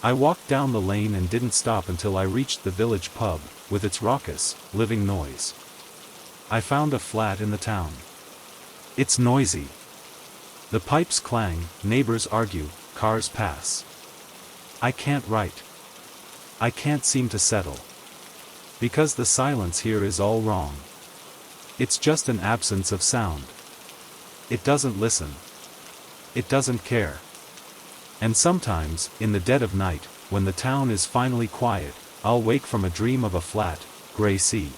Speaker 1: I walked down the lane and didn't stop until I reached the village pub, with its raucous, living noise. I found a flat in the town. It's noisy. The pipes clang, neighbors argue, cars pass. I can't write. I can't seem to settle. Because the silence here is all wrong. It's just an absence of sound. It doesn't listen. It doesn't care. And sometimes, in the dead of night, when the town is finally quiet, I'll wake from a dream of a flat, gray sea.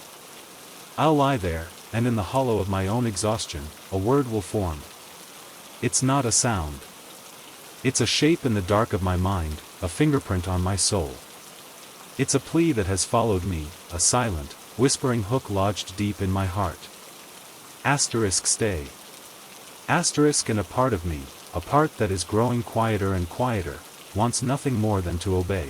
Speaker 1: I'll lie there, and in the hollow of my own exhaustion, a word will form. It's not a sound. It's a shape in the dark of my mind, a fingerprint on my soul. It's a plea that has followed me, a silent, whispering hook lodged deep in my heart. Stay. And a part of me, a part that is growing quieter and quieter, wants nothing more than to obey.